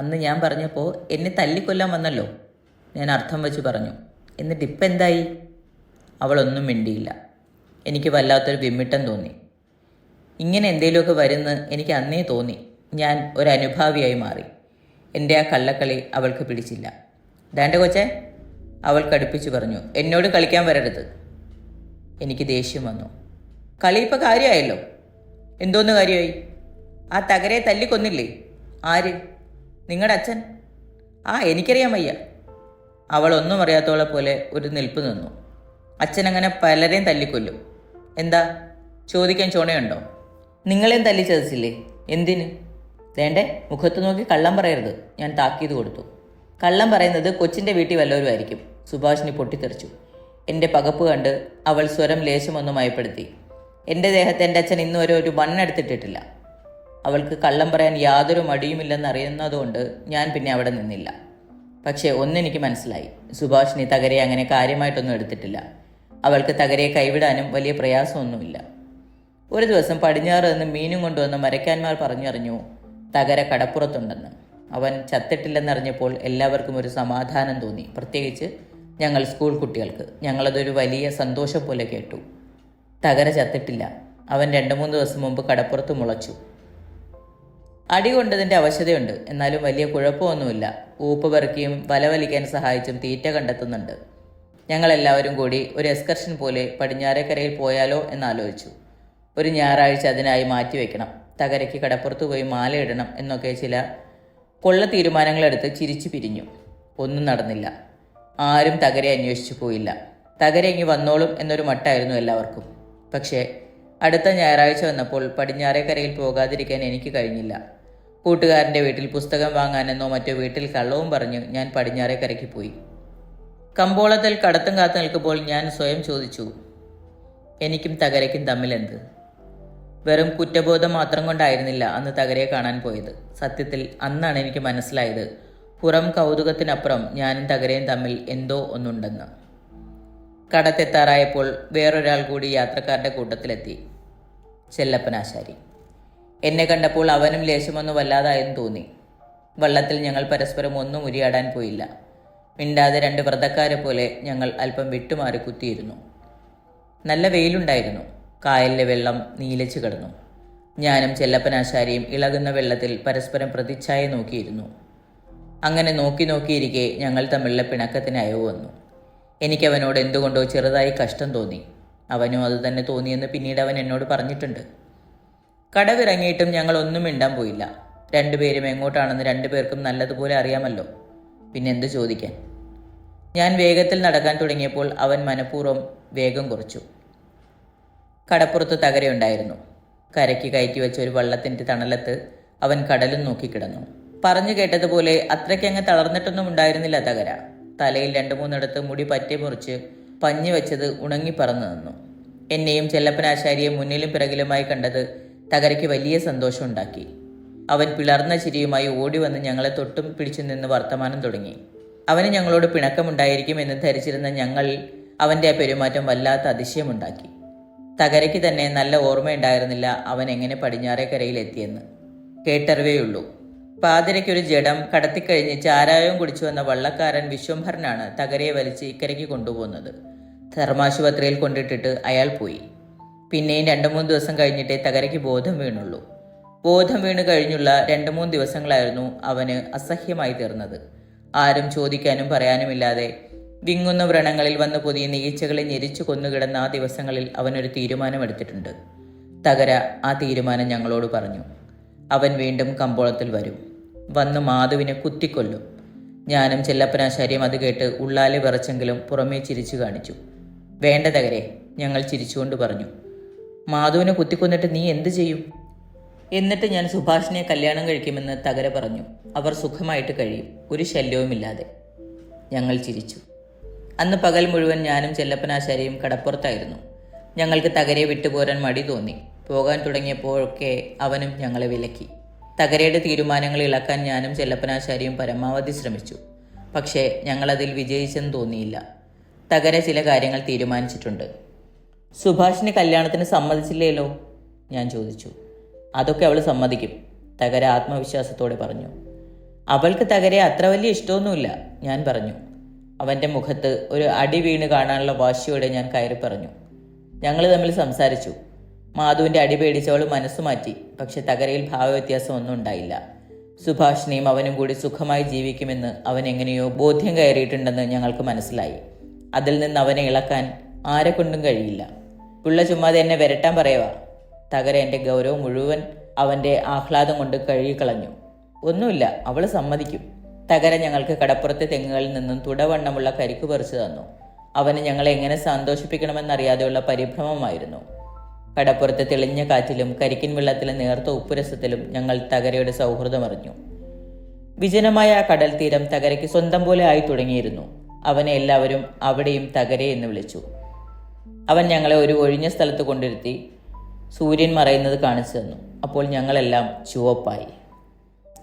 അന്ന് ഞാൻ പറഞ്ഞപ്പോൾ എന്നെ തല്ലിക്കൊല്ലാൻ വന്നല്ലോ, ഞാൻ അർത്ഥം വെച്ച് പറഞ്ഞു. എന്നിട്ട് ഇപ്പം എന്തായി? അവളൊന്നും മിണ്ടിയില്ല. എനിക്ക് വല്ലാത്തൊരു വിമ്മിട്ടം തോന്നി. ഇങ്ങനെ എന്തെങ്കിലുമൊക്കെ വരുന്ന് എനിക്ക് അന്നേ തോന്നി. ഞാൻ ഒരനുഭാവിയായി മാറി. എൻ്റെ ആ കള്ളക്കളി അവൾക്ക് പിടിച്ചില്ല. ദാണ്ട കൊച്ചേ, അവൾ കടുപ്പിച്ചു പറഞ്ഞു, എന്നോട് കളിക്കാൻ വരരുത്. എനിക്ക് ദേഷ്യം വന്നു. കളി ഇപ്പോൾ കാര്യമായല്ലോ. എന്തോന്ന് കാര്യമായി? ആ തകരയെ തല്ലിക്കൊന്നില്ലേ? ആര്? നിങ്ങളുടെ അച്ഛൻ? ആ, എനിക്കറിയാൻ വയ്യ. അവൾ ഒന്നും അറിയാത്തോളെ പോലെ ഒരു നിൽപ്പ് നിന്നു. അച്ഛനങ്ങനെ പലരെയും തല്ലിക്കൊല്ലും. എന്താ ചോദിക്കാൻ ചോണയുണ്ടോ? നിങ്ങളെയും തല്ലിച്ചതച്ചില്ലേ? എന്തിന്? വേണ്ടേ, മുഖത്ത് നോക്കി കള്ളം പറയരുത്, ഞാൻ താക്കീത് കൊടുത്തു. കള്ളം പറയുന്നത് കൊച്ചിൻ്റെ വീട്ടിൽ വല്ലവരും ആയിരിക്കും. സുഭാഷിണി പൊട്ടിത്തെറിച്ചു. എൻ്റെ പകപ്പ് കണ്ട് അവൾ സ്വരം ലേശമൊന്നും മയപ്പെടുത്തി. എൻ്റെ ദേഹത്ത് എൻ്റെ അച്ഛൻ ഇന്നുവരെ ഒരു മണ്ണെടുത്തിട്ടിട്ടില്ല. അവൾക്ക് കള്ളം പറയാൻ യാതൊരു മടിയുമില്ലെന്ന് അറിയുന്നതുകൊണ്ട് ഞാൻ പിന്നെ അവിടെ നിന്നില്ല. പക്ഷേ ഒന്നെനിക്ക് മനസ്സിലായി, സുഭാഷിണി തകരയെ അങ്ങനെ കാര്യമായിട്ടൊന്നും എടുത്തിട്ടില്ല. അവൾക്ക് തകരയെ കൈവിടാനും വലിയ പ്രയാസമൊന്നുമില്ല. ഒരു ദിവസം പടിഞ്ഞാറ് നിന്ന് മീനും കൊണ്ടുവന്ന മരക്കാന്മാർ പറഞ്ഞറിഞ്ഞു തകര കടപ്പുറത്തുണ്ടെന്ന്. അവൻ ചത്തിട്ടില്ലെന്നറിഞ്ഞപ്പോൾ എല്ലാവർക്കും ഒരു സമാധാനം തോന്നി, പ്രത്യേകിച്ച് ഞങ്ങൾ സ്കൂൾ കുട്ടികൾക്ക്. ഞങ്ങളതൊരു വലിയ സന്തോഷം പോലെ കേട്ടു. തകര ചത്തിട്ടില്ല. അവൻ 2-3 ദിവസം മുമ്പ് കടപ്പുറത്ത് മുളച്ചു. അടി കൊണ്ടതിൻ്റെ അവശതയുണ്ട്. എന്നാലും വലിയ കുഴപ്പമൊന്നുമില്ല. ഊപ്പ് പെറുക്കിയും വല വലിക്കാൻ സഹായിച്ചും തീറ്റ കണ്ടെത്തുന്നുണ്ട്. ഞങ്ങളെല്ലാവരും കൂടി ഒരു എക്സ്കർഷൻ പോലെ പടിഞ്ഞാറേക്കരയിൽ പോയാലോ എന്നാലോചിച്ചു. ഒരു ഞായറാഴ്ച അതിനായി മാറ്റിവെക്കണം. തകരയ്ക്ക് കടപ്പുറത്ത് പോയി മാലയിടണം എന്നൊക്കെ ചില കൊള്ള തീരുമാനങ്ങളെടുത്ത് ചിരിച്ചു പിരിഞ്ഞു. ഒന്നും നടന്നില്ല. ആരും തകരെ അന്വേഷിച്ചു പോയില്ല. തകര ഇങ്ങി വന്നോളും എന്നൊരു മട്ടായിരുന്നു എല്ലാവർക്കും. പക്ഷേ അടുത്ത ഞായറാഴ്ച വന്നപ്പോൾ പടിഞ്ഞാറേക്കരയിൽ പോകാതിരിക്കാൻ എനിക്ക് കഴിഞ്ഞില്ല. കൂട്ടുകാരൻ്റെ വീട്ടിൽ പുസ്തകം വാങ്ങാനെന്നോ മറ്റോ വീട്ടിൽ കള്ളവും പറഞ്ഞ് ഞാൻ പടിഞ്ഞാറേക്കരയ്ക്ക് പോയി. കമ്പോളത്തിൽ കടത്തും കാത്തു നിൽക്കുമ്പോൾ ഞാൻ സ്വയം ചോദിച്ചു, എനിക്കും തകരയ്ക്കും തമ്മിലെന്ത്? വെറും കുറ്റബോധം മാത്രം കൊണ്ടായിരുന്നില്ല അന്ന് തകരയെ കാണാൻ പോയത്. സത്യത്തിൽ അന്നാണ് എനിക്ക് മനസ്സിലായത്, പുറം കൗതുകത്തിനപ്പുറം ഞാനും തകരയും തമ്മിൽ എന്തോ ഒന്നുണ്ടെന്ന്. കടത്തെത്താറായപ്പോൾ വേറൊരാൾ കൂടി യാത്രക്കാരുടെ കൂട്ടത്തിലെത്തി, ചെല്ലപ്പനാശാരി. എന്നെ കണ്ടപ്പോൾ അവനും ലേശമൊന്നും വല്ലാതായെന്ന് തോന്നി. വള്ളത്തിൽ ഞങ്ങൾ പരസ്പരം ഒന്നും ഉരിയാടാൻ പോയില്ല. മിണ്ടാതെ രണ്ട് വ്രതക്കാരെ പോലെ ഞങ്ങൾ അല്പം വിട്ടുമാറി കുത്തിയിരുന്നു. നല്ല വെയിലുണ്ടായിരുന്നു. കായലിലെ വെള്ളം നീലച്ചു കിടന്നു. ഞാനും ചെല്ലപ്പനാശാരിയും ഇളകുന്ന വെള്ളത്തിൽ പരസ്പരം പ്രതിച്ഛായ നോക്കിയിരുന്നു. അങ്ങനെ നോക്കിയിരിക്കെ ഞങ്ങൾ തമ്മിലുള്ള പിണക്കത്തിന് അയവ് വന്നു. എനിക്കവനോട് എന്തുകൊണ്ടോ ചെറുതായി കഷ്ടം തോന്നി. അവനും അത് തന്നെ തോന്നിയെന്ന് പിന്നീട് അവൻ എന്നോട് പറഞ്ഞിട്ടുണ്ട്. കടവിറങ്ങിയിട്ടും ഞങ്ങൾ ഒന്നും മിണ്ടാൻ പോയില്ല. രണ്ടുപേരും എങ്ങോട്ടാണെന്ന് രണ്ടുപേർക്കും നല്ലതുപോലെ അറിയാമല്ലോ. പിന്നെന്ത് ചോദിക്കാൻ? ഞാൻ വേഗത്തിൽ നടക്കാൻ തുടങ്ങിയപ്പോൾ അവൻ മനഃപൂർവ്വം വേഗം കുറച്ചു. കടപ്പുറത്ത് തകരയുണ്ടായിരുന്നു. കരയ്ക്ക് കയറ്റി വെച്ച ഒരു വള്ളത്തിൻ്റെ തണലത്ത് അവൻ കടലും നോക്കിക്കിടന്നു. പറഞ്ഞു കേട്ടതുപോലെ അത്രയ്ക്കങ്ങ് തളർന്നിട്ടൊന്നും ഉണ്ടായിരുന്നില്ല തകര. തലയിൽ 2-3 മുടി പറ്റി മുറിച്ച് പഞ്ഞു വെച്ചത് ഉണങ്ങിപ്പറന്നു നിന്നു. എന്നെയും ചെല്ലപ്പനാശാരിയെ മുന്നിലും പിറകിലുമായി കണ്ടത് തകരയ്ക്ക് വലിയ സന്തോഷമുണ്ടാക്കി. അവൻ പിളർന്ന ചിരിയുമായി ഓടി വന്ന് ഞങ്ങളെ തൊട്ടും പിടിച്ചു നിന്ന് വർത്തമാനം തുടങ്ങി. അവന് ഞങ്ങളോട് പിണക്കമുണ്ടായിരിക്കുമെന്ന് ധരിച്ചിരുന്ന ഞങ്ങൾ അവൻ്റെ ആ പെരുമാറ്റം വല്ലാത്ത അതിശയമുണ്ടാക്കി. തകരയ്ക്ക് തന്നെ നല്ല ഓർമ്മയുണ്ടായിരുന്നില്ല അവൻ എങ്ങനെ പടിഞ്ഞാറേക്കരയിൽ എത്തിയെന്ന്. കേട്ടറിവേയുള്ളൂ. പാതിരയ്ക്കൊരു ജഡം കടത്തിക്കഴിഞ്ഞ് ചാരായവും കുടിച്ചു വന്ന വള്ളക്കാരൻ വിശ്വംഭരനാണ് തകരയെ വലിച്ച് ഇക്കരയ്ക്ക് കൊണ്ടുപോകുന്നത്. ധർമാശുപത്രിയിൽ കൊണ്ടിട്ടിട്ട് അയാൾ പോയി. പിന്നെയും 2-3 ദിവസം കഴിഞ്ഞിട്ടേ തകരയ്ക്ക് ബോധം വീണുള്ളൂ. ബോധം വീണ് കഴിഞ്ഞുള്ള 2-3 ദിവസങ്ങളായിരുന്നു അവന് അസഹ്യമായി തീർന്നത്. ആരും ചോദിക്കാനും പറയാനുമില്ലാതെ വിങ്ങുന്ന വ്രണങ്ങളിൽ വന്ന് പൊതിയുന്ന ഈച്ചകളെ ഞെരിച്ചു കൊന്നുകിടന്ന ആ ദിവസങ്ങളിൽ അവനൊരു തീരുമാനമെടുത്തിട്ടുണ്ട്. തകര ആ തീരുമാനം ഞങ്ങളോട് പറഞ്ഞു. അവൻ വീണ്ടും കമ്പോളത്തിൽ വരും. വന്ന് മാധുവിനെ കുത്തിക്കൊല്ലും. ഞാനും ചെല്ലപ്പനാശാരിയും അത് കേട്ട് ഉള്ളാലെ വിറച്ചെങ്കിലും പുറമേ ചിരിച്ചു കാണിച്ചു. വേണ്ട തകരെ, ഞങ്ങൾ ചിരിച്ചുകൊണ്ട് പറഞ്ഞു. മാധുവിനെ കുത്തിക്കൊന്നിട്ട് നീ എന്ത് ചെയ്യും? എന്നിട്ട് ഞാൻ സുഭാഷിനെ കല്യാണം കഴിക്കുമെന്ന് തകര പറഞ്ഞു. അവർ സുഖമായിട്ട് കഴിയും, ഒരു ശല്യവുമില്ലാതെ. ഞങ്ങൾ ചിരിച്ചു. അന്ന് പകൽ മുഴുവൻ ഞാനും ചെല്ലപ്പനാശാരിയും കടപ്പുറത്തായിരുന്നു. ഞങ്ങൾക്ക് തകരയെ വിട്ടുപോരാൻ മടി തോന്നി. പോകാൻ തുടങ്ങിയപ്പോഴൊക്കെ അവനും ഞങ്ങളെ വിലക്കി. തകരയുടെ തീരുമാനങ്ങൾ ഇളക്കാൻ ഞാനും ചെല്ലപ്പനാശാരിയും പരമാവധി ശ്രമിച്ചു. പക്ഷേ ഞങ്ങളതിൽ വിജയിച്ചെന്ന് തോന്നിയില്ല. തകര ചില കാര്യങ്ങൾ തീരുമാനിച്ചിട്ടുണ്ട്. സുഭാഷിന് കല്യാണത്തിന് സമ്മതിച്ചില്ലേലോ? ഞാൻ ചോദിച്ചു. അതൊക്കെ അവൾ സമ്മതിക്കും, തകര ആത്മവിശ്വാസത്തോടെ പറഞ്ഞു. അവൾക്ക് തകരയെ അത്ര വലിയ ഇഷ്ടമൊന്നുമില്ല, ഞാൻ പറഞ്ഞു. അവൻ്റെ മുഖത്ത് ഒരു അടി വീണ് കാണാനുള്ള വാശിയോടെ ഞാൻ കയറി പറഞ്ഞു. ഞങ്ങൾ തമ്മിൽ സംസാരിച്ചു. മാധുവിൻ്റെ അടി പേടിച്ചവൾ മനസ്സു മാറ്റി. പക്ഷെ തകരയിൽ ഭാവവ്യത്യാസം ഒന്നും ഉണ്ടായില്ല. സുഭാഷിനെയും അവനും കൂടി സുഖമായി ജീവിക്കുമെന്ന് അവൻ എങ്ങനെയോ ബോധ്യം കയറിയിട്ടുണ്ടെന്ന് ഞങ്ങൾക്ക് മനസ്സിലായി. അതിൽ നിന്ന് അവനെ ഇളക്കാൻ ആരെക്കൊണ്ടും കഴിയില്ല. പിള്ള ചുമ്മാതെ എന്നെ വരട്ടാൻ പറയുക. തകര എൻ്റെ ഗൗരവം മുഴുവൻ അവൻ്റെ ആഹ്ലാദം കൊണ്ട് കഴുകിക്കളഞ്ഞു. ഒന്നുമില്ല, അവൾ സമ്മതിക്കും. തകര ഞങ്ങൾക്ക് കടപ്പുറത്തെ തെങ്ങുകളിൽ നിന്നും തുടവണ്ണമുള്ള കരിക്കു പറിച്ചു തന്നു. അവന് ഞങ്ങളെ എങ്ങനെ സന്തോഷിപ്പിക്കണമെന്നറിയാതെയുള്ള പരിഭ്രമമായിരുന്നു. കടപ്പുറത്തെ തെളിഞ്ഞ കാറ്റിലും കരിക്കിൻ വെള്ളത്തിലെ നേർത്ത ഉപ്പുരസത്തിലും ഞങ്ങൾ തകരയുടെ സൗഹൃദമറിഞ്ഞു. വിജനമായ ആ കടൽ തീരം തകരയ്ക്ക് സ്വന്തം പോലെ ആയി തുടങ്ങിയിരുന്നു. അവനെ എല്ലാവരും അവിടെയും തകര എന്ന് വിളിച്ചു. അവൻ ഞങ്ങളെ ഒരു ഒഴിഞ്ഞ സ്ഥലത്ത് കൊണ്ടിരുത്തി സൂര്യൻ മറയുന്നത് കാണിച്ചു തന്നു. അപ്പോൾ ഞങ്ങളെല്ലാം ചുവപ്പായി.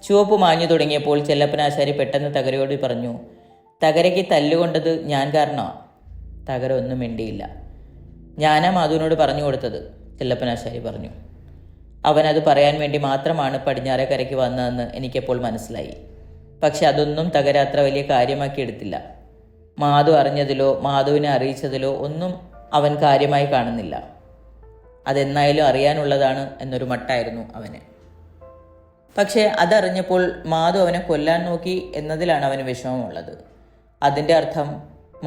ചുവപ്പ് മാഞ്ഞു തുടങ്ങിയപ്പോൾ ചെല്ലപ്പനാശാരി പെട്ടെന്ന് തകരയോട് പറഞ്ഞു, തകരയ്ക്ക് തല്ലുകൊണ്ടത് ഞാൻ കാരണമാണ്. തകര ഒന്നും മിണ്ടിയില്ല. ഞാനാ മാധുവിനോട് പറഞ്ഞു കൊടുത്തത്, ചെല്ലപ്പനാശാരി പറഞ്ഞു. അവനത് പറയാൻ വേണ്ടി മാത്രമാണ് പടിഞ്ഞാറേക്കരയ്ക്ക് വന്നതെന്ന് എനിക്കെപ്പോൾ മനസ്സിലായി. പക്ഷെ അതൊന്നും തകര അത്ര വലിയ കാര്യമാക്കി എടുത്തില്ല. മാധു അറിഞ്ഞതിലോ മാധുവിനെ അറിയിച്ചതിലോ ഒന്നും അവൻ കാര്യമായി കാണുന്നില്ല. അതെന്നായാലും അറിയാനുള്ളതാണ് എന്നൊരു മട്ടായിരുന്നു അവന്. പക്ഷേ അതറിഞ്ഞപ്പോൾ മാധു അവനെ കൊല്ലാൻ നോക്കി എന്നതിലാണ് അവന് വിഷമമുള്ളത്. അതിൻ്റെ അർത്ഥം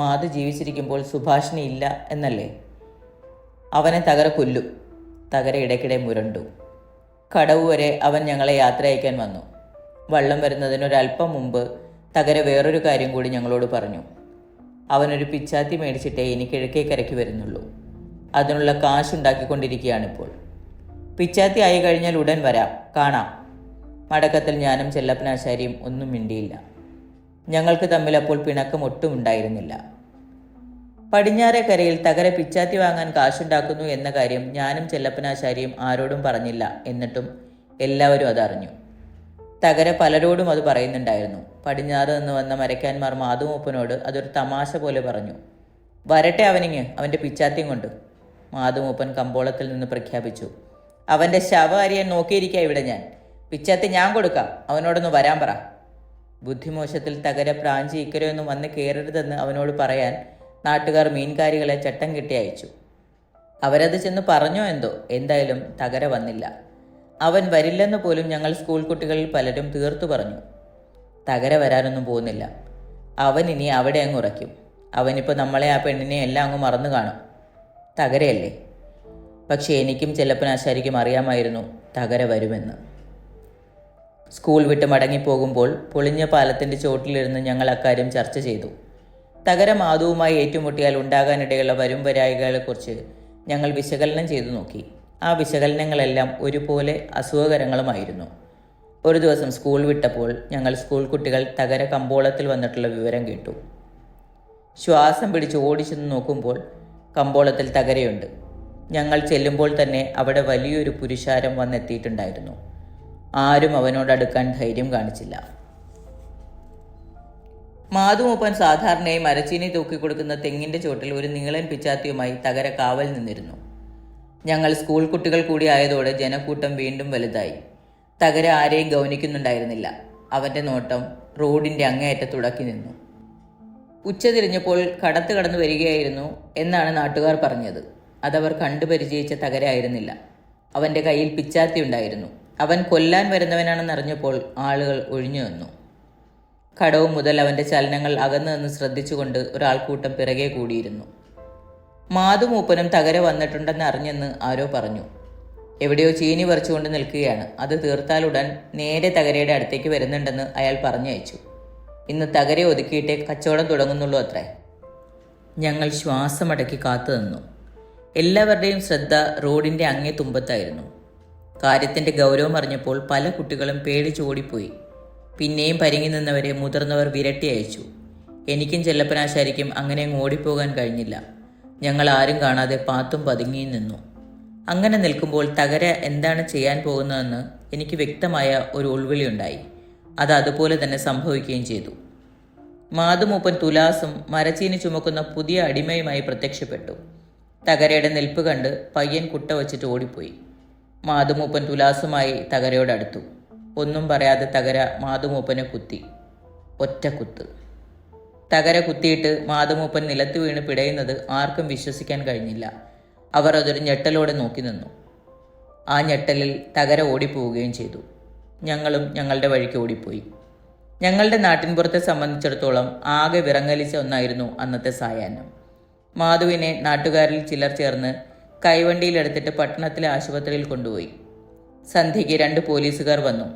മാധു ജീവിച്ചിരിക്കുമ്പോൾ സുഭാഷിണി ഇല്ല എന്നല്ലേ? അവനെ തകര കൊല്ലും. തകര ഇടയ്ക്കിടെ മുരണ്ടു. കടവ് വരെ അവൻ ഞങ്ങളെ യാത്ര അയക്കാൻ വന്നു. വള്ളം വരുന്നതിനൊരല്പം മുമ്പ് തകര വേറൊരു കാര്യം കൂടി ഞങ്ങളോട് പറഞ്ഞു. അവനൊരു പിച്ചാത്തി മേടിച്ചിട്ടേ ഇനി കിഴക്കേക്കരയ്ക്ക് വരുന്നുള്ളൂ. അതിനുള്ള കാശുണ്ടാക്കിക്കൊണ്ടിരിക്കുകയാണിപ്പോൾ. പിച്ചാത്തി ആയി കഴിഞ്ഞാൽ ഉടൻ വരാം, കാണാം. മടക്കത്തിൽ ഞാനും ചെല്ലപ്പനാശാരിയും ഒന്നും മിണ്ടിയില്ല. ഞങ്ങൾക്ക് തമ്മിൽ അപ്പോൾ പിണക്കം ഒട്ടും ഉണ്ടായിരുന്നില്ല. പടിഞ്ഞാറേക്കരയിൽ തകര പിച്ചാത്തി വാങ്ങാൻ കാശുണ്ടാക്കുന്നു എന്ന കാര്യം ഞാനും ചെല്ലപ്പനാശാരിയും ആരോടും പറഞ്ഞില്ല. എന്നിട്ടും എല്ലാവരും അതറിഞ്ഞു. തകര പലരോടും അത് പറയുന്നുണ്ടായിരുന്നു. പടിഞ്ഞാറ് നിന്ന് വന്ന മരയ്ക്കാന്മാർ മാധുമൂപ്പനോട് അതൊരു തമാശ പോലെ പറഞ്ഞു. വരട്ടെ അവനിങ്ങ്, അവൻ്റെ പിച്ചാത്തിയും കൊണ്ട്. മാധുമൂപ്പൻ കമ്പോളത്തിൽ നിന്ന് പ്രഖ്യാപിച്ചു. അവൻ്റെ ശവം അരിയാൻ നോക്കിയിരിക്കുക ഇവിടെ ഞാൻ. പിച്ചാത്തി ഞാൻ കൊടുക്കാം, അവനോടൊന്ന് വരാൻ പറ. ബുദ്ധിമോശത്തിൽ തകര പ്രാഞ്ചി ഇക്കരയൊന്നും വന്ന് കയറരുതെന്ന് അവനോട് പറയാൻ നാട്ടുകാർ മീൻകാരികളെ ചട്ടം കെട്ടി അയച്ചു. അവരത് ചെന്ന് പറഞ്ഞോ എന്തോ. എന്തായാലും തകര വന്നില്ല. അവൻ വരില്ലെന്ന് പോലും ഞങ്ങൾ സ്കൂൾ കുട്ടികളിൽ പലരും തീർത്തു പറഞ്ഞു. തകര വരാനൊന്നും പോകുന്നില്ല. അവൻ ഇനി അവിടെ അങ്ങ് ഉറയ്ക്കും. അവനിപ്പോൾ നമ്മളെ ആ പെണ്ണിനെ എല്ലാം അങ്ങ് മറന്നു കാണും. തകരയല്ലേ? പക്ഷേ എനിക്കും ചെല്ലപ്പനാശാരിക്കും അറിയാമായിരുന്നു തകര വരുമെന്ന്. സ്കൂൾ വിട്ട് മടങ്ങിപ്പോകുമ്പോൾ പൊളിഞ്ഞ പാലത്തിൻ്റെ ചോട്ടിലിരുന്ന് ഞങ്ങൾ അക്കാര്യം ചർച്ച ചെയ്തു. തകര മാധുവുമായി ഏറ്റുമുട്ടിയാൽ ഉണ്ടാകാനിടയുള്ള വരും വരായികളെക്കുറിച്ച് ഞങ്ങൾ വിശകലനം ചെയ്തു നോക്കി. ആ വിശകലനങ്ങളെല്ലാം ഒരുപോലെ അസുഖകരങ്ങളുമായിരുന്നു. ഒരു ദിവസം സ്കൂൾ വിട്ടപ്പോൾ ഞങ്ങൾ സ്കൂൾ കുട്ടികൾ തകര കമ്പോളത്തിൽ വന്നിട്ടുള്ള വിവരം കേട്ടു. ശ്വാസം പിടിച്ച് ഓടിച്ചെന്ന് നോക്കുമ്പോൾ കമ്പോളത്തിൽ തകരയുണ്ട്. ഞങ്ങൾ ചെല്ലുമ്പോൾ തന്നെ അവിടെ വലിയൊരു പുരുഷാരം വന്നെത്തിയിട്ടുണ്ടായിരുന്നു. ആരും അവനോടടുക്കാൻ ധൈര്യം കാണിച്ചില്ല. മാധുമൂപ്പൻ സാധാരണയായി മരച്ചീനി തൂക്കിക്കൊടുക്കുന്ന തെങ്ങിൻ്റെ ചോട്ടിൽ ഒരു നീളൻ പിച്ചാത്തിയുമായി തകര കാവൽ നിന്നിരുന്നു. ഞങ്ങൾ സ്കൂൾ കുട്ടികൾ കൂടി ആയതോടെ ജനക്കൂട്ടം വീണ്ടും വലുതായി. തകര ആരെയും ഗൗനിക്കുന്നുണ്ടായിരുന്നില്ല. അവൻ്റെ നോട്ടം റോഡിൻ്റെ അങ്ങേയറ്റത്തുടക്കി നിന്നു. ഉച്ച തിരിഞ്ഞപ്പോൾ കടത്ത് കടന്നു വരികയായിരുന്നു എന്നാണ് നാട്ടുകാർ പറഞ്ഞത്. അതവർ കണ്ടുപരിചയിച്ച തകര ആയിരുന്നില്ല. അവൻ്റെ കയ്യിൽ പിച്ചാത്തി ഉണ്ടായിരുന്നു. അവൻ കൊല്ലാൻ വരുന്നവനാണെന്നറിഞ്ഞപ്പോൾ ആളുകൾ ഒഴിഞ്ഞു നിന്നു. കടവ് മുതൽ അവൻ്റെ ചലനങ്ങൾ അകന്നു നിന്ന് ശ്രദ്ധിച്ചുകൊണ്ട് ഒരാൾക്കൂട്ടം പിറകെ കൂടിയിരുന്നു. മാധുമൂപ്പനും തകര വന്നിട്ടുണ്ടെന്ന് അറിഞ്ഞെന്ന് ആരോ പറഞ്ഞു. എവിടെയോ ചീനി പറിച്ചുകൊണ്ട് നിൽക്കുകയാണ്. അത് തീർത്താലുടൻ നേരെ തകരയുടെ അടുത്തേക്ക് വരുന്നുണ്ടെന്ന് അയാൾ പറഞ്ഞയച്ചു. ഇന്ന് തകരെ ഒതുക്കിയിട്ടേ കച്ചവടം തുടങ്ങുന്നുള്ളൂ അത്രേ. ഞങ്ങൾ ശ്വാസമടക്കി കാത്തു നിന്നു. എല്ലാവരുടെയും ശ്രദ്ധ റോഡിൻ്റെ അങ്ങേ തുമ്പത്തായിരുന്നു. കാര്യത്തിൻ്റെ ഗൗരവം അറിഞ്ഞപ്പോൾ പല കുട്ടികളും പേടിച്ചോടിപ്പോയി. പിന്നെയും പരിങ്ങി നിന്നവരെ മുതിർന്നവർ വിരട്ടി അയച്ചു. എനിക്കും ചെല്ലപ്പനാശാരിക്കും അങ്ങനെ ഓടിപ്പോകാൻ കഴിഞ്ഞില്ല. ഞങ്ങൾ ആരും കാണാതെ പാത്തും പതുങ്ങിയും നിന്നു. അങ്ങനെ നിൽക്കുമ്പോൾ തകര എന്താണ് ചെയ്യാൻ പോകുന്നതെന്ന് എനിക്ക് വ്യക്തമായ ഒരു ഉൾവിളിയുണ്ടായി. അത് അതുപോലെ തന്നെ സംഭവിക്കുകയും ചെയ്തു. മാധുമൂപ്പൻ തുലാസും മരച്ചീനി ചുമക്കുന്ന പുതിയ അടിമയുമായി പ്രത്യക്ഷപ്പെട്ടു. തകരയുടെ നിൽപ്പ് കണ്ട് പയ്യൻ കുട്ട വച്ചിട്ട് ഓടിപ്പോയി. മാധുമൂപ്പൻ തുലാസുമായി തകരയോടടുത്തു. ഒന്നും പറയാതെ തകര മാധുമൂപ്പനെ കുത്തി. ഒറ്റ കുത്ത്. തകര കുത്തിയിട്ട് മാധുമൂപ്പൻ നിലത്ത് വീണ് പിടയുന്നത് ആർക്കും വിശ്വസിക്കാൻ കഴിഞ്ഞില്ല. അവർ അതൊരു ഞെട്ടലോടെ നോക്കി നിന്നു. ആ ഞെട്ടലിൽ തകര ഓടിപ്പോവുകയും ചെയ്തു. ഞങ്ങളും ഞങ്ങളുടെ വഴിക്ക് ഓടിപ്പോയി. ഞങ്ങളുടെ നാട്ടിൻപുറത്തെ സംബന്ധിച്ചിടത്തോളം ആകെ വിറങ്ങലിച്ച ഒന്നായിരുന്നു അന്നത്തെ സായാഹ്നം. മാധുവിനെ നാട്ടുകാരിൽ ചിലർ ചേർന്ന് കൈവണ്ടിയിലെടുത്തിട്ട് പട്ടണത്തിലെ ആശുപത്രിയിൽ കൊണ്ടുപോയി. സന്ധ്യയ്ക്ക് 2 പോലീസുകാർ വന്നു.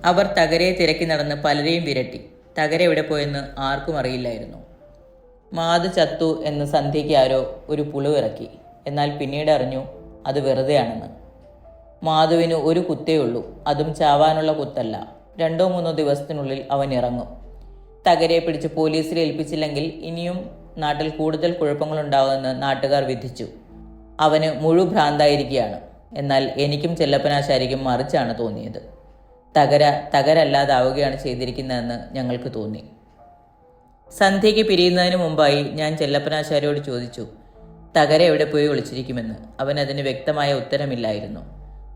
അവർ തകരയെ തിരക്കി നടന്ന് പലരെയും വിരട്ടി. തകര എവിടെ പോയെന്ന് ആർക്കും അറിയില്ലായിരുന്നു. മാധു ചത്തു എന്ന് സന്ധ്യയ്ക്ക് ആരോ ഒരു പുളുവിറക്കി. എന്നാൽ പിന്നീട് അറിഞ്ഞു അത് വെറുതെയാണെന്ന്. മാധുവിന് ഒരു കുത്തേ ഉള്ളൂ. അതും ചാവാനുള്ള കുത്തല്ല. 2-3 ദിവസത്തിനുള്ളിൽ അവൻ ഇറങ്ങും. തകരയെ പിടിച്ച് പോലീസിൽ ഏൽപ്പിച്ചില്ലെങ്കിൽ ഇനിയും നാട്ടിൽ കൂടുതൽ കുഴപ്പങ്ങളുണ്ടാവുമെന്ന് നാട്ടുകാർ വിധിച്ചു. അവന് ഭ്രാന്തായിരിക്കുകയാണ്. എന്നാൽ എനിക്കും ചെല്ലപ്പനാശാരിക്കും മറിച്ചാണ് തോന്നിയത്. തകരല്ലാതാവുകയാണ് ചെയ്തിരിക്കുന്നതെന്ന് ഞങ്ങൾക്ക് തോന്നി. സന്ധ്യയ്ക്ക് പിരിയുന്നതിന് മുമ്പായി ഞാൻ ചെല്ലപ്പനാശാരിയോട് ചോദിച്ചു, തകര എവിടെ പോയി ഒളിച്ചിരിക്കുമെന്ന്. അവനതിന് വ്യക്തമായ ഉത്തരമില്ലായിരുന്നു.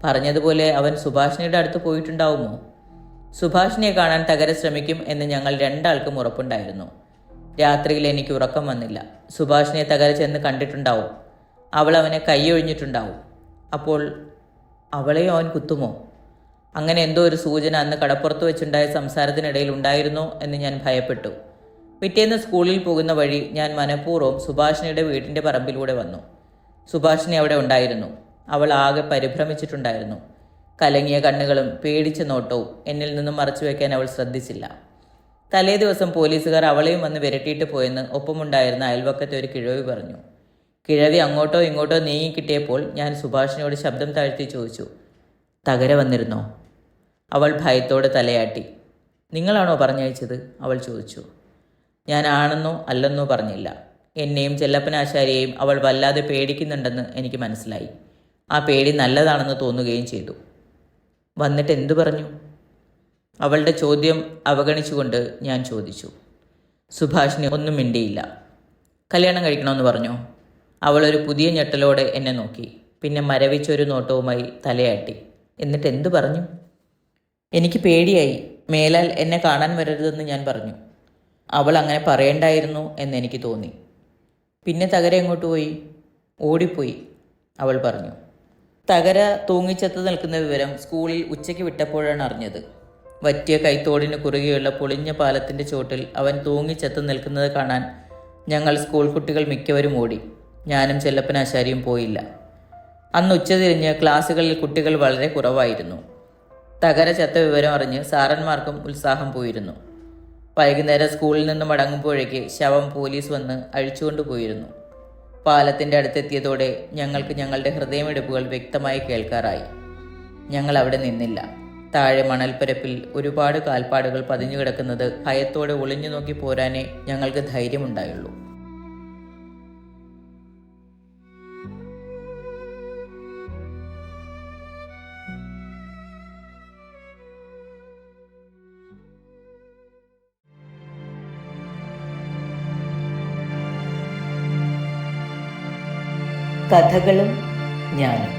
പറഞ്ഞതുപോലെ അവൻ സുഭാഷിണിയുടെ അടുത്ത് പോയിട്ടുണ്ടാവുമോ? സുഭാഷിണിയെ കാണാൻ തകര ശ്രമിക്കും എന്ന് ഞങ്ങൾ 2 ആൾക്കും ഉറപ്പുണ്ടായിരുന്നു. രാത്രിയിൽ എനിക്ക് ഉറക്കം വന്നില്ല. സുഭാഷിണിയെ തകര ചെന്ന് കണ്ടിട്ടുണ്ടാവും. അവൾ അവനെ കൈയൊഴിഞ്ഞിട്ടുണ്ടാവും. അപ്പോൾ അവളെയോ അവൻ കുത്തുമോ? അങ്ങനെ എന്തോ ഒരു സൂചന അന്ന് കടപ്പുറത്ത് വെച്ചുണ്ടായ സംസാരത്തിനിടയിൽ ഉണ്ടായിരുന്നോ എന്ന് ഞാൻ ഭയപ്പെട്ടു. പിറ്റേന്ന് സ്കൂളിൽ പോകുന്ന വഴി ഞാൻ മനഃപൂർവ്വം സുഭാഷിണിയുടെ വീട്ടിൻ്റെ പറമ്പിലൂടെ വന്നു. സുഭാഷിണി അവിടെ ഉണ്ടായിരുന്നു. അവൾ ആകെ പരിഭ്രമിച്ചിട്ടുണ്ടായിരുന്നു. കലങ്ങിയ കണ്ണുകളും പേടിച്ച നോട്ടവും എന്നിൽ നിന്നും മറച്ചു വയ്ക്കാൻ അവൾ ശ്രദ്ധിച്ചില്ല. തലേ ദിവസം പോലീസുകാർ അവളെയും വന്ന് വിരട്ടിയിട്ട് പോയെന്ന് ഒപ്പമുണ്ടായിരുന്ന അയൽവക്കത്തെ ഒരു കിഴവി പറഞ്ഞു. കിഴവി അങ്ങോട്ടോ ഇങ്ങോട്ടോ നീങ്ങിക്കിട്ടിയപ്പോൾ ഞാൻ സുഭാഷിണിയോട് ശബ്ദം താഴ്ത്തി ചോദിച്ചു, തകര വന്നിരുന്നോ? അവൾ ഭയത്തോടെ തലയാട്ടി. നിങ്ങളാണോ പറഞ്ഞയച്ചത്? അവൾ ചോദിച്ചു. ഞാൻ ആണെന്നോ അല്ലെന്നോ പറഞ്ഞില്ല. എന്നെയും ചെല്ലപ്പനാശാരിയെയും അവൾ വല്ലാതെ പേടിക്കുന്നുണ്ടെന്ന് എനിക്ക് മനസ്സിലായി. ആ പേടി നല്ലതാണെന്ന് തോന്നുകയും ചെയ്തു. വന്നിട്ട് എന്തു പറഞ്ഞു? അവളുടെ ചോദ്യം അവഗണിച്ചുകൊണ്ട് ഞാൻ ചോദിച്ചു. സുഭാഷിണി ഒന്നും മിണ്ടിയില്ല. കല്യാണം കഴിക്കണമെന്ന് പറഞ്ഞോ? അവളൊരു പുതിയ ഞെട്ടലോടെ എന്നെ നോക്കി. പിന്നെ മരവിച്ചൊരു നോട്ടവുമായി തലയാട്ടി. എന്നിട്ട് എന്തു പറഞ്ഞു? എനിക്ക് പേടിയായി. മേലാൽ എന്നെ കാണാൻ വരരുതെന്ന് ഞാൻ പറഞ്ഞു. അവൾ അങ്ങനെ പറയണ്ടായിരുന്നു എന്നെനിക്ക് തോന്നി. പിന്നെ തകര എങ്ങോട്ട് പോയി? ഓടിപ്പോയി, അവൾ പറഞ്ഞു. തകര തൂങ്ങിച്ചത്ത് നിൽക്കുന്ന വിവരം സ്കൂളിൽ ഉച്ചയ്ക്ക് വിട്ടപ്പോഴാണ് അറിഞ്ഞത്. വറ്റിയ കൈത്തോടിന് കുറുകെയുള്ള പൊളിഞ്ഞ പാലത്തിൻ്റെ ചോട്ടിൽ അവൻ തൂങ്ങിച്ചത്ത് നിൽക്കുന്നത് കാണാൻ ഞങ്ങൾ സ്കൂൾ കുട്ടികൾ മിക്കവരും ഓടി. ഞാനും ചെല്ലപ്പനാശാരിയും പോയില്ല. അന്ന് ഉച്ചതിരിഞ്ഞ് ക്ലാസ്സുകളിൽ കുട്ടികൾ വളരെ കുറവായിരുന്നു. തകര ചത്ത വിവരം അറിഞ്ഞ് സാറന്മാർക്കും ഉത്സാഹം പോയിരുന്നു. വൈകുന്നേരം സ്കൂളിൽ നിന്ന് മടങ്ങുമ്പോഴേക്ക് ശവം പോലീസ് വന്ന് അഴിച്ചുകൊണ്ടുപോയിരുന്നു. പാലത്തിൻ്റെ അടുത്തെത്തിയതോടെ ഞങ്ങൾക്ക് ഞങ്ങളുടെ ഹൃദയമിടിപ്പുകൾ വ്യക്തമായി കേൾക്കാറായി. ഞങ്ങൾ അവിടെ നിന്നില്ല. താഴെ മണൽപ്പരപ്പിൽ ഒരുപാട് കാൽപ്പാടുകൾ പതിഞ്ഞു കിടക്കുന്നത് ഭയത്തോടെ ഒളിഞ്ഞു നോക്കി പോരാനേ ഞങ്ങൾക്ക് ധൈര്യമുണ്ടായുള്ളൂ. കഥകളും ഞാനും.